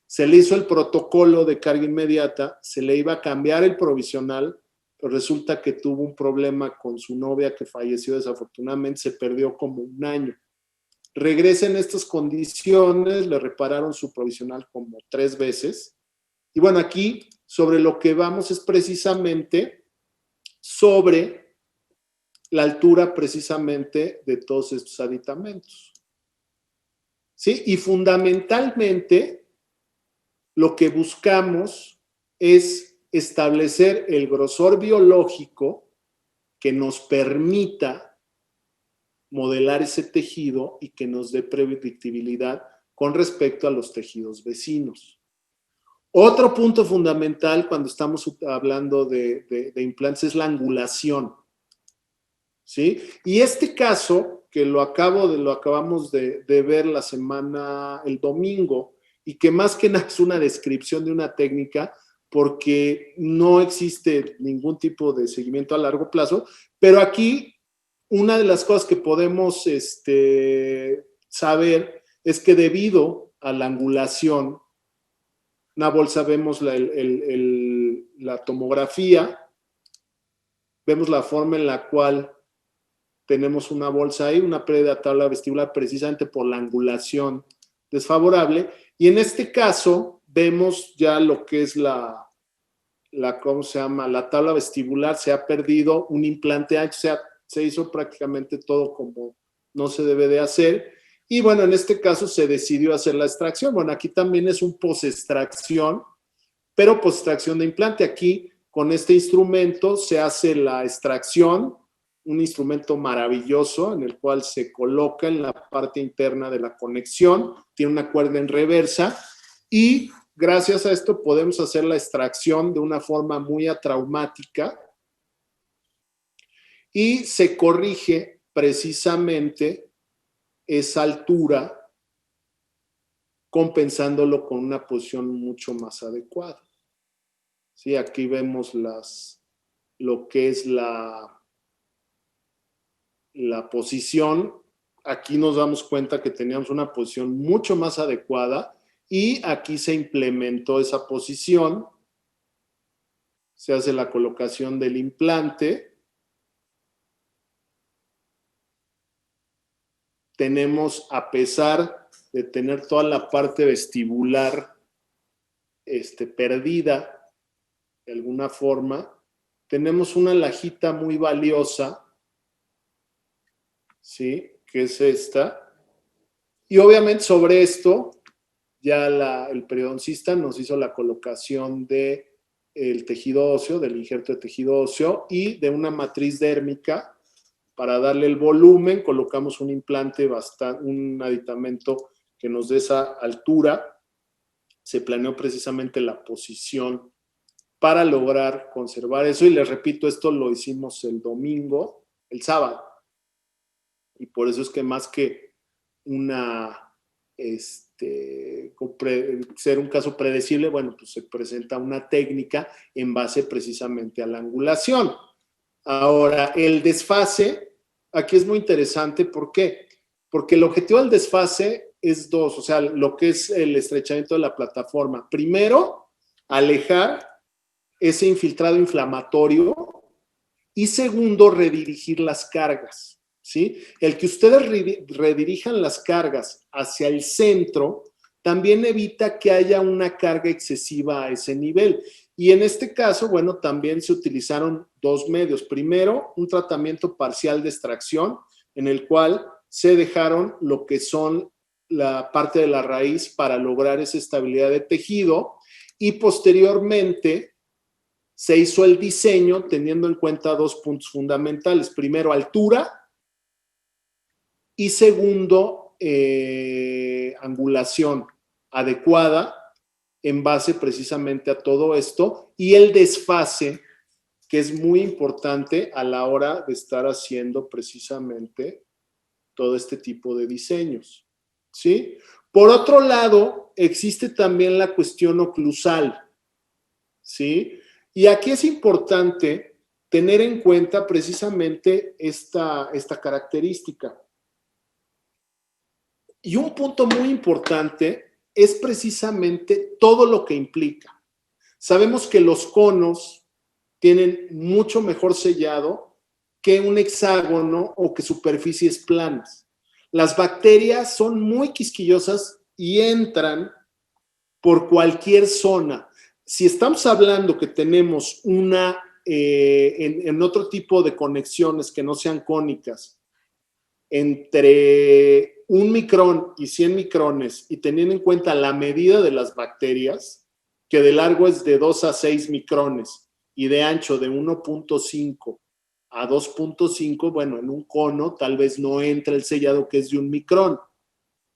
[SPEAKER 1] Se le hizo el protocolo de carga inmediata, se le iba a cambiar el provisional, pero resulta que tuvo un problema con su novia que falleció desafortunadamente, se perdió como un año. Regresa en estas condiciones, le repararon su provisional como 3 veces. Y bueno, aquí sobre lo que vamos es precisamente sobre la altura precisamente de todos estos aditamentos. ¿Sí? Y fundamentalmente lo que buscamos es establecer el grosor biológico que nos permita modelar ese tejido y que nos dé predictibilidad con respecto a los tejidos vecinos. Otro punto fundamental cuando estamos hablando de implantes es la angulación. ¿Sí? Y este caso, que lo acabamos de ver el domingo, y que más que nada es una descripción de una técnica, porque no existe ningún tipo de seguimiento a largo plazo, pero aquí una de las cosas que podemos saber es que debido a la angulación, una bolsa vemos la tomografía, vemos la forma en la cual tenemos una bolsa ahí, una pérdida de tabla vestibular precisamente por la angulación desfavorable. Y en este caso vemos ya lo que es ¿cómo se llama? La tabla vestibular, se ha perdido un implante ancho, o sea, se hizo prácticamente todo como no se debe de hacer. Y bueno, en este caso se decidió hacer la extracción. Bueno, aquí también es un post-extracción, pero post-extracción de implante. Aquí con este instrumento se hace la extracción, un instrumento maravilloso en el cual se coloca en la parte interna de la conexión, tiene una cuerda en reversa y gracias a esto podemos hacer la extracción de una forma muy atraumática y se corrige precisamente esa altura compensándolo con una posición mucho más adecuada. ¿Sí? Aquí vemos lo que es la posición. Aquí nos damos cuenta que teníamos una posición mucho más adecuada y aquí se implementó esa posición. Se hace la colocación del implante. Tenemos, a pesar de tener toda la parte vestibular perdida de alguna forma, tenemos una lajita muy valiosa, ¿sí? Que es esta. Y obviamente sobre esto ya el periodoncista nos hizo la colocación del tejido óseo, del injerto de tejido óseo y de una matriz dérmica. Para darle el volumen, colocamos un implante, un aditamento que nos dé esa altura. Se planeó precisamente la posición para lograr conservar eso. Y les repito, esto lo hicimos el sábado. Y por eso es que más que ser un caso predecible, bueno, pues se presenta una técnica en base precisamente a la angulación. Ahora, el desfase aquí es muy interesante. ¿Por qué? Porque el objetivo del desfase es dos, o sea, lo que es el estrechamiento de la plataforma. Primero, alejar ese infiltrado inflamatorio y segundo, redirigir las cargas, ¿sí? El que ustedes redirijan las cargas hacia el centro también evita que haya una carga excesiva a ese nivel. Y en este caso, bueno, también se utilizaron dos medios. Primero, un tratamiento parcial de extracción en el cual se dejaron lo que son la parte de la raíz para lograr esa estabilidad de tejido y posteriormente se hizo el diseño teniendo en cuenta dos puntos fundamentales. Primero, altura y segundo, angulación adecuada en base precisamente a todo esto y el desfase, que es muy importante a la hora de estar haciendo precisamente todo este tipo de diseños, ¿sí? Por otro lado, existe también la cuestión oclusal, ¿sí? Y aquí es importante tener en cuenta precisamente esta característica. Y un punto muy importante es precisamente todo lo que implica. Sabemos que los conos tienen mucho mejor sellado que un hexágono o que superficies planas. Las bacterias son muy quisquillosas y entran por cualquier zona. Si estamos hablando que tenemos en otro tipo de conexiones que no sean cónicas, entre 1 micrón y 100 micrones, y teniendo en cuenta la medida de las bacterias, que de largo es de 2 a 6 micrones y de ancho de 1.5 a 2.5, bueno, en un cono tal vez no entra el sellado que es de 1 micrón,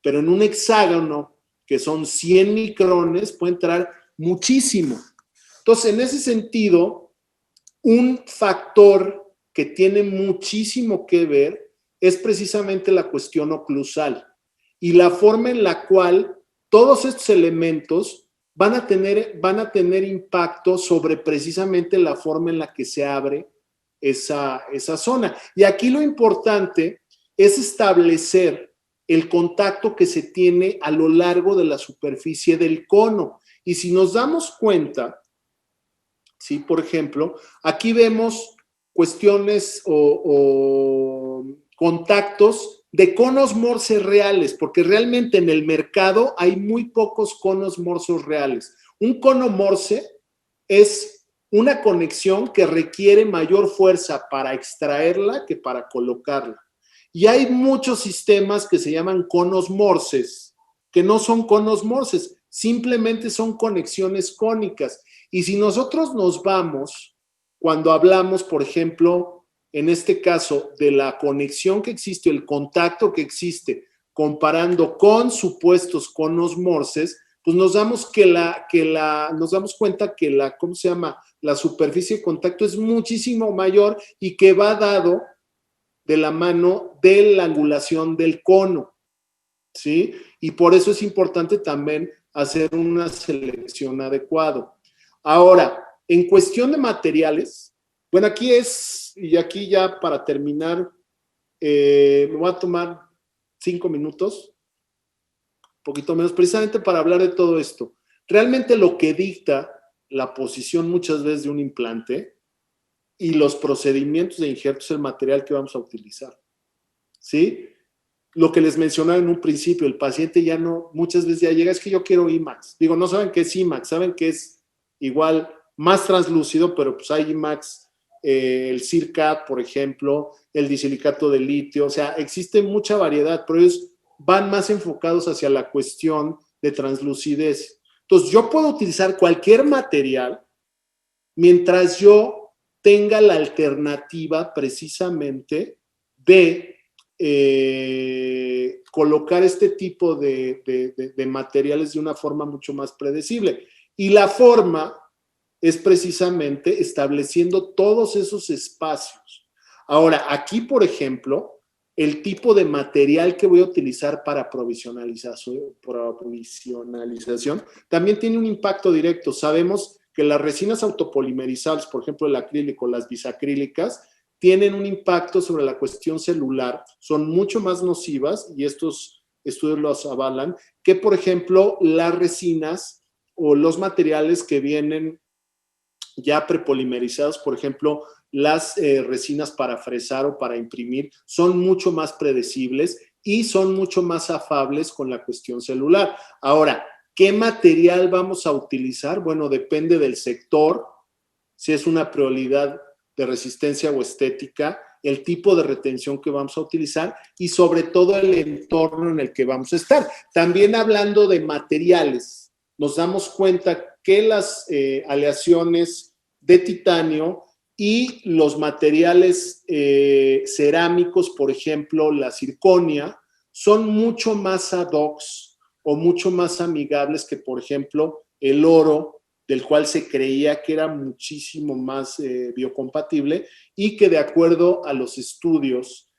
[SPEAKER 1] pero en un hexágono que son 100 micrones puede entrar muchísimo. Entonces, en ese sentido, un factor que tiene muchísimo que ver es precisamente la cuestión oclusal y la forma en la cual todos estos elementos van a tener impacto sobre precisamente la forma en la que se abre esa zona. Y aquí lo importante es establecer el contacto que se tiene a lo largo de la superficie del cono. Y si nos damos cuenta, ¿sí? Por ejemplo, aquí vemos cuestiones o contactos de conos Morse reales, porque realmente en el mercado hay muy pocos conos Morse reales. Un cono Morse es una conexión que requiere mayor fuerza para extraerla que para colocarla. Y hay muchos sistemas que se llaman conos Morses, que no son conos Morses, simplemente son conexiones cónicas. Y si nosotros nos vamos, cuando hablamos, por ejemplo, en este caso, de la conexión que existe, el contacto que existe, comparando con supuestos conos Morses, pues nos damos cuenta que ¿cómo se llama? La superficie de contacto es muchísimo mayor y que va dado de la mano de la angulación del cono, ¿sí? Y por eso es importante también hacer una selección adecuada. Ahora, en cuestión de materiales, bueno, y aquí ya para terminar, me voy a tomar 5 minutos, un poquito menos, precisamente para hablar de todo esto. Realmente lo que dicta la posición muchas veces de un implante y los procedimientos de injerto es el material que vamos a utilizar, ¿sí? Lo que les mencionaba en un principio, el paciente ya no, muchas veces ya llega, es que yo quiero IMAX. Digo, no saben qué es IMAX, saben que es igual más translúcido, pero pues hay IMAX, el CIRCAT, por ejemplo, el disilicato de litio, o sea, existe mucha variedad, pero ellos van más enfocados hacia la cuestión de translucidez. Entonces, yo puedo utilizar cualquier material mientras yo tenga la alternativa precisamente de colocar este tipo de materiales de una forma mucho más predecible. Y la forma es precisamente estableciendo todos esos espacios. Ahora, aquí, por ejemplo, el tipo de material que voy a utilizar para provisionalización también tiene un impacto directo. Sabemos que las resinas autopolimerizables, por ejemplo, el acrílico, las bisacrílicas, tienen un impacto sobre la cuestión celular, son mucho más nocivas, y estos estudios los avalan, que por ejemplo las resinas o los materiales que vienen ya prepolimerizados, por ejemplo, las resinas para fresar o para imprimir, son mucho más predecibles y son mucho más afables con la cuestión celular. Ahora, ¿qué material vamos a utilizar? Bueno, depende del sector, si es una prioridad de resistencia o estética, el tipo de retención que vamos a utilizar y sobre todo el entorno en el que vamos a estar. También hablando de materiales, nos damos cuenta que las aleaciones de titanio y los materiales cerámicos, por ejemplo, la zirconia, son mucho más ad hoc o mucho más amigables que, por ejemplo, el oro, del cual se creía que era muchísimo más biocompatible y que de acuerdo a los estudios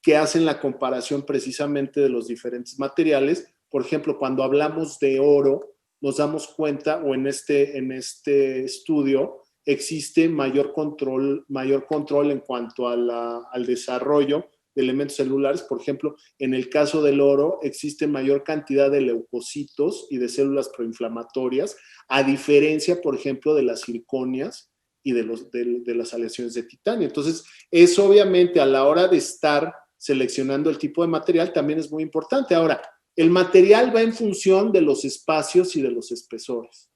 [SPEAKER 1] que hacen la comparación precisamente de los diferentes materiales, por ejemplo, cuando hablamos de oro, nos damos cuenta, o en este estudio, existe mayor control en cuanto a al desarrollo de elementos celulares. Por ejemplo, en el caso del oro, existe mayor cantidad de leucocitos y de células proinflamatorias, a diferencia, por ejemplo, de las zirconias y de las aleaciones de titanio. Entonces, eso obviamente a la hora de estar seleccionando el tipo de material también es muy importante. Ahora, el material va en función de los espacios y de los espesores,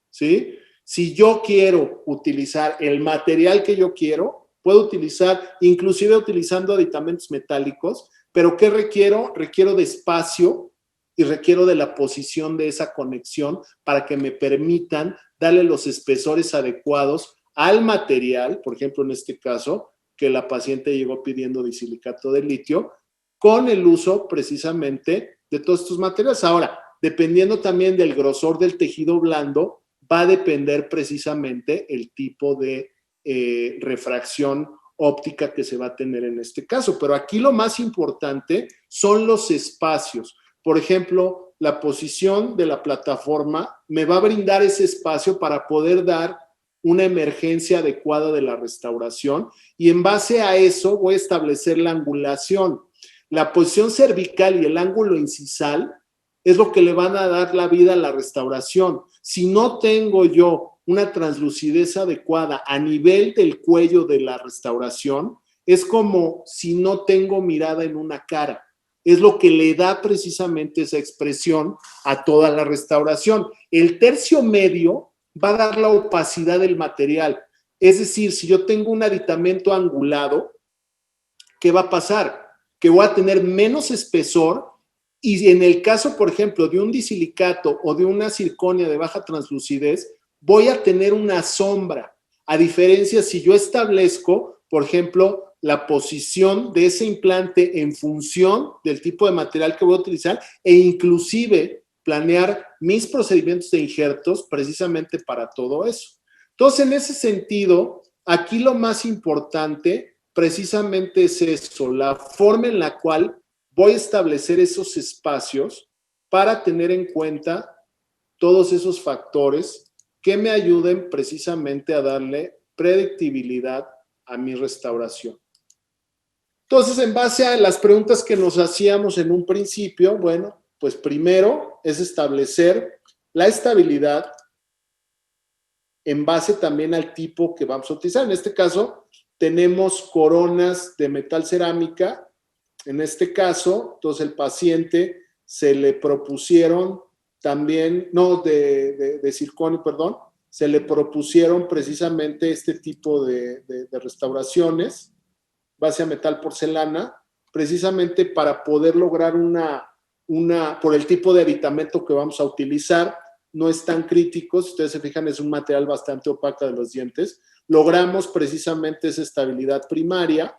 [SPEAKER 1] ¿sí? Si yo quiero utilizar el material que yo quiero, puedo utilizar, inclusive utilizando aditamentos metálicos, pero ¿qué requiero? Requiero de espacio y requiero de la posición de esa conexión para que me permitan darle los espesores adecuados al material, por ejemplo, en este caso, que la paciente llegó pidiendo disilicato de litio, con el uso precisamente de todos estos materiales. Ahora, dependiendo también del grosor del tejido blando, va a depender precisamente el tipo de refracción óptica que se va a tener en este caso. Pero aquí lo más importante son los espacios. Por ejemplo, la posición de la plataforma me va a brindar ese espacio para poder dar una emergencia adecuada de la restauración, y en base a eso voy a establecer la angulación. La posición cervical y el ángulo incisal es lo que le van a dar la vida a la restauración. Si no tengo yo una translucidez adecuada a nivel del cuello de la restauración, es como si no tengo mirada en una cara. Es lo que le da precisamente esa expresión a toda la restauración. El tercio medio va a dar la opacidad del material. Es decir, si yo tengo un aditamento angulado, ¿qué va a pasar? Que voy a tener menos espesor, y en el caso, por ejemplo, de un disilicato o de una zirconia de baja translucidez, voy a tener una sombra. A diferencia, si yo establezco, por ejemplo, la posición de ese implante en función del tipo de material que voy a utilizar, e inclusive planear mis procedimientos de injertos precisamente para todo eso. Entonces, en ese sentido, aquí lo más importante precisamente es eso, la forma en la cual voy a establecer esos espacios para tener en cuenta todos esos factores que me ayuden precisamente a darle predictibilidad a mi restauración. Entonces, en base a las preguntas que nos hacíamos en un principio, bueno, pues primero es establecer la estabilidad en base también al tipo que vamos a utilizar. En este caso, tenemos coronas de metal cerámica. En este caso, entonces el paciente se le propusieron también, no, de circonio, perdón, se le propusieron precisamente este tipo de restauraciones, base a metal porcelana, precisamente para poder lograr por el tipo de aditamento que vamos a utilizar, no es tan crítico, si ustedes se fijan es un material bastante opaco de los dientes, logramos precisamente esa estabilidad primaria,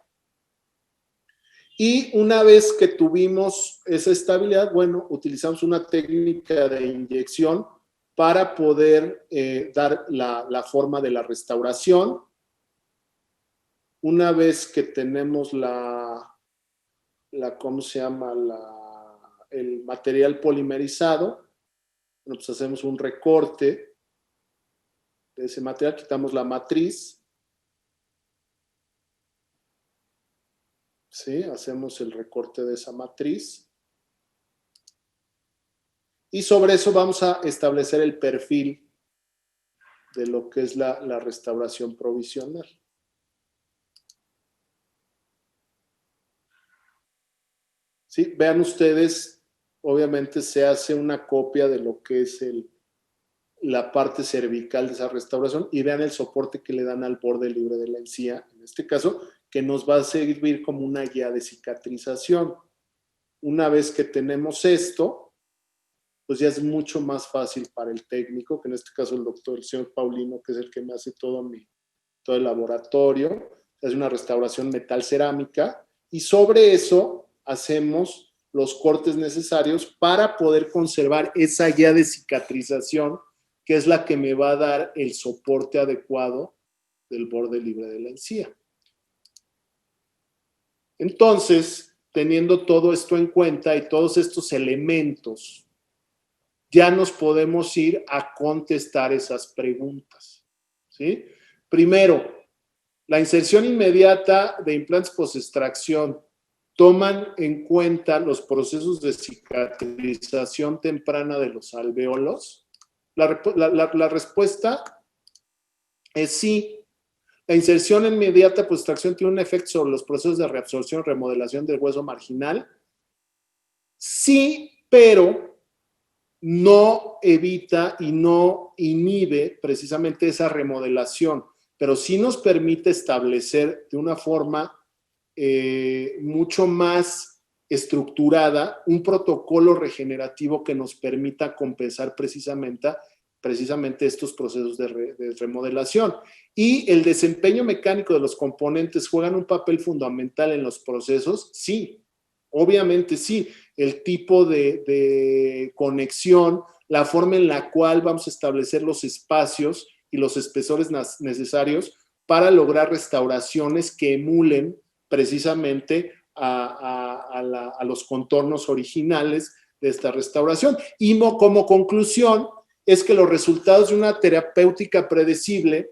[SPEAKER 1] y una vez que tuvimos esa estabilidad, bueno, utilizamos una técnica de inyección para poder dar la forma de la restauración. Una vez que tenemos ¿cómo se llama? El material polimerizado, bueno, pues hacemos un recorte de ese material, quitamos la matriz ¿sí? Hacemos el recorte de esa matriz. Y sobre eso vamos a establecer el perfil de lo que es la restauración provisional. ¿Sí? Vean ustedes, obviamente se hace una copia de lo que es la parte cervical de esa restauración y vean el soporte que le dan al borde libre de la encía, en este caso, que nos va a servir como una guía de cicatrización. Una vez que tenemos esto, pues ya es mucho más fácil para el técnico, que en este caso el señor Paulino, que es el que me hace todo el laboratorio, es una restauración metal cerámica, y sobre eso hacemos los cortes necesarios para poder conservar esa guía de cicatrización, que es la que me va a dar el soporte adecuado del borde libre de la encía. Entonces, teniendo todo esto en cuenta y todos estos elementos, ya nos podemos ir a contestar esas preguntas, ¿sí? Primero, la inserción inmediata de implantes post-extracción, ¿toman en cuenta los procesos de cicatrización temprana de los alvéolos? La respuesta es sí. La inserción inmediata post-extracción tiene un efecto sobre los procesos de reabsorción y remodelación del hueso marginal. Sí, pero no evita y no inhibe precisamente esa remodelación, pero sí nos permite establecer de una forma mucho más estructurada un protocolo regenerativo que nos permita compensar precisamente estos procesos de remodelación. Y el desempeño mecánico de los componentes juegan un papel fundamental en los procesos, sí, obviamente sí. El tipo de conexión, la forma en la cual vamos a establecer los espacios y los espesores necesarios para lograr restauraciones que emulen precisamente a los contornos originales de esta restauración. Y como conclusión es que los resultados de una terapéutica predecible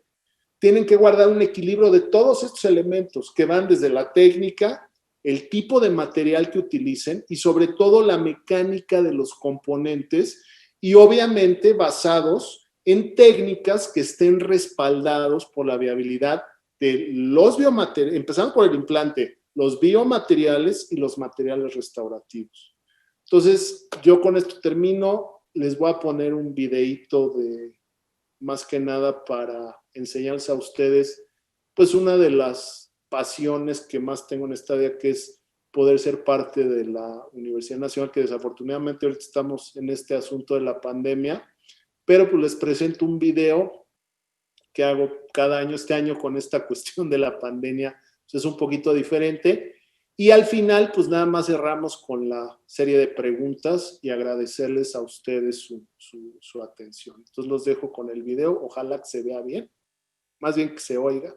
[SPEAKER 1] tienen que guardar un equilibrio de todos estos elementos que van desde la técnica, el tipo de material que utilicen y sobre todo la mecánica de los componentes y obviamente basados en técnicas que estén respaldados por la viabilidad de los biomateriales, empezando por el implante, los biomateriales y los materiales restaurativos. Entonces, yo con esto termino. Les voy a poner un videíto de más que nada para enseñarles a ustedes, pues una de las pasiones que más tengo en esta vida, que es poder ser parte de la Universidad Nacional, que desafortunadamente ahorita estamos en este asunto de la pandemia, pero pues les presento un video que hago cada año. Este año con esta cuestión de la pandemia pues es un poquito diferente. Y al final, pues nada más cerramos con la serie de preguntas y agradecerles a ustedes su atención. Entonces los dejo con el video. Ojalá que se vea bien, más bien que se oiga.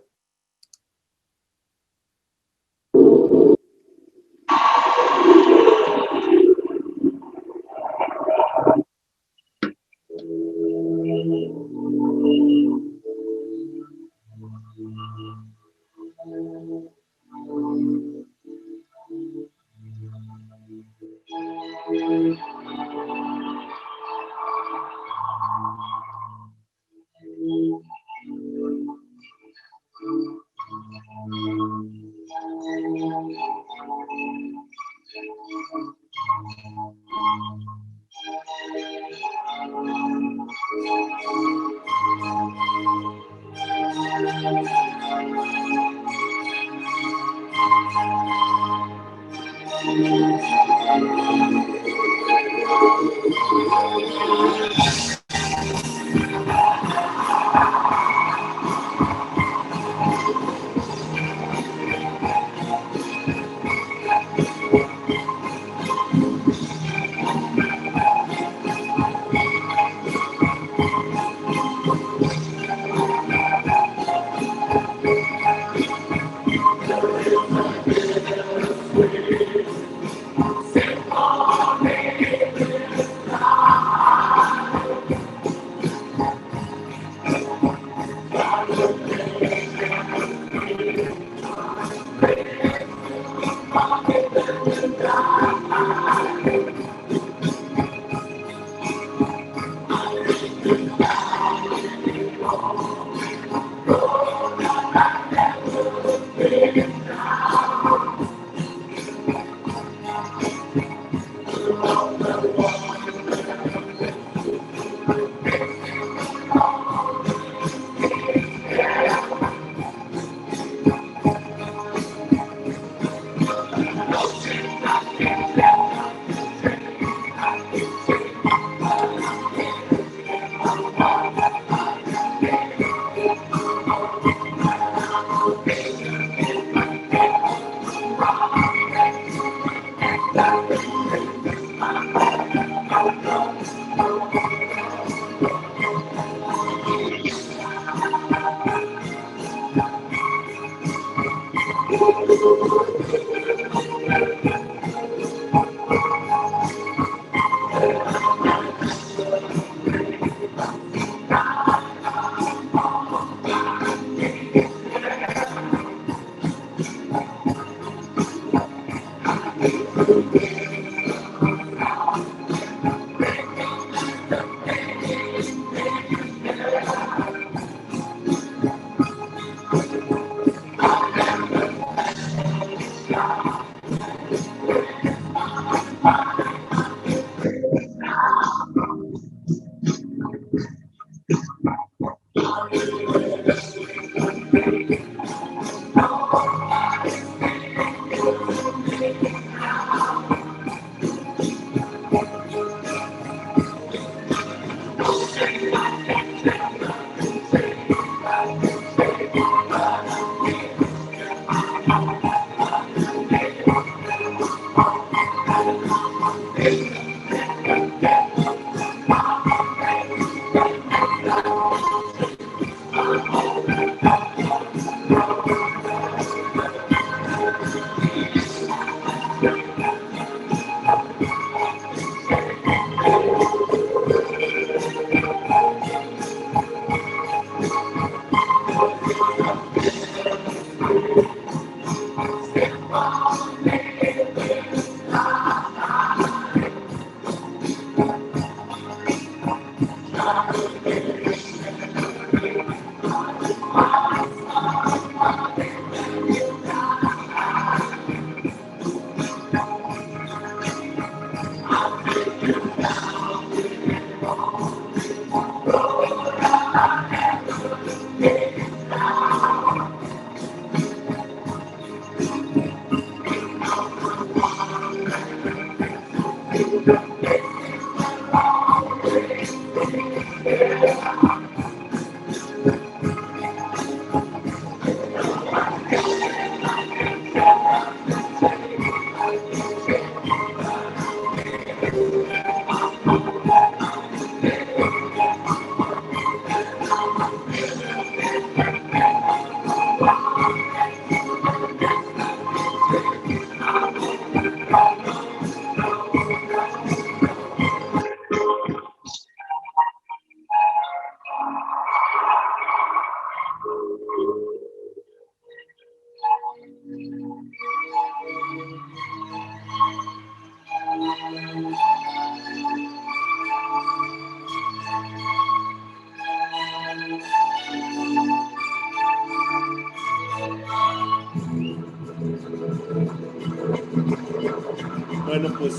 [SPEAKER 1] Bueno, pues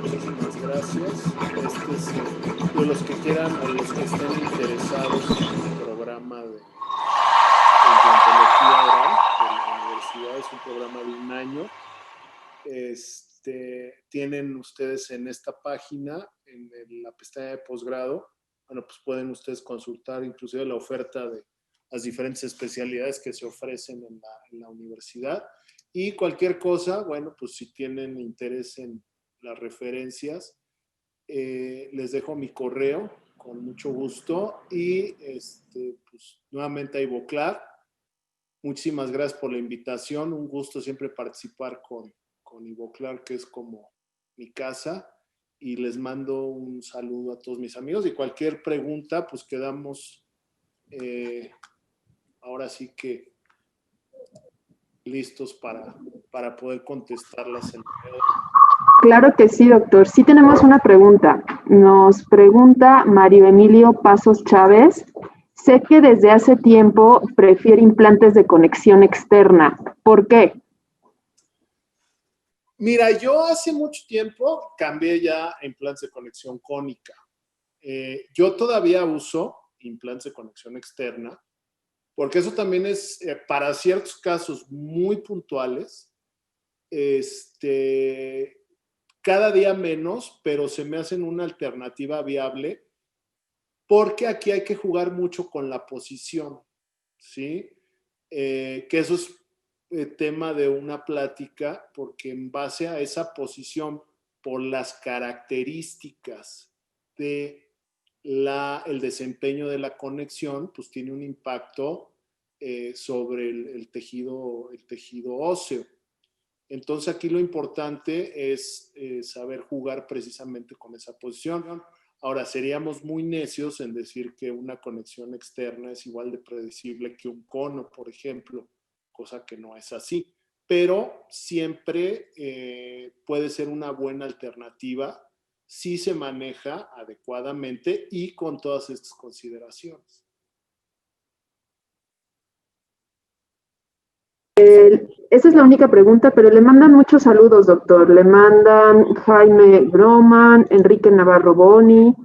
[SPEAKER 1] muchísimas gracias. Este es, de los que quieran o los que estén interesados en el programa de implantología oral de la universidad, es un programa de 1 año. Tienen ustedes en esta página, en la pestaña de posgrado, bueno, pues pueden ustedes consultar inclusive la oferta de las diferentes especialidades que se ofrecen en la universidad. Y cualquier cosa, bueno, pues si tienen interés en las referencias, les dejo mi correo con mucho gusto. Y pues nuevamente a Ivoclar, muchísimas gracias por la invitación. Un gusto siempre participar con Ivoclar, que es como mi casa. Y les mando un saludo a todos mis amigos. Y cualquier pregunta, pues quedamos ahora sí que listos para poder contestarlas.
[SPEAKER 2] Claro que sí, doctor. Sí tenemos una pregunta. Nos pregunta Mario Emilio Pasos Chávez. Sé que desde hace tiempo prefiere implantes de conexión externa. ¿Por qué?
[SPEAKER 1] Mira, yo hace mucho tiempo cambié ya a implantes de conexión cónica. Yo todavía uso implantes de conexión externa, porque eso también es para ciertos casos muy puntuales, cada día menos, pero se me hacen una alternativa viable, porque aquí hay que jugar mucho con la posición, ¿sí? Que eso es tema de una plática, porque en base a esa posición, por las características de el desempeño de la conexión, pues tiene un impacto sobre el tejido óseo. Entonces aquí lo importante es saber jugar precisamente con esa posición. Ahora, seríamos muy necios en decir que una conexión externa es igual de predecible que un cono, por ejemplo, cosa que no es así. Pero siempre puede ser una buena alternativa si se maneja adecuadamente y con todas estas consideraciones.
[SPEAKER 2] Esa es la única pregunta, pero le mandan muchos saludos, doctor. Le mandan Jaime Groman, Enrique Navarro Boni,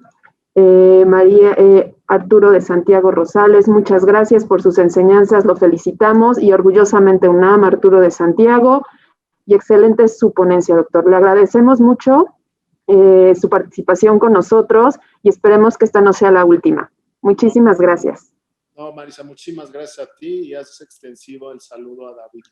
[SPEAKER 2] Arturo de Santiago Rosales. Muchas gracias por sus enseñanzas, lo felicitamos y orgullosamente UNAM, Arturo de Santiago. Y excelente su ponencia, doctor. Le agradecemos mucho su participación con nosotros y esperemos que esta no sea la última. Muchísimas gracias.
[SPEAKER 1] No, Marisa, muchísimas gracias a ti y haces extensivo el saludo a David.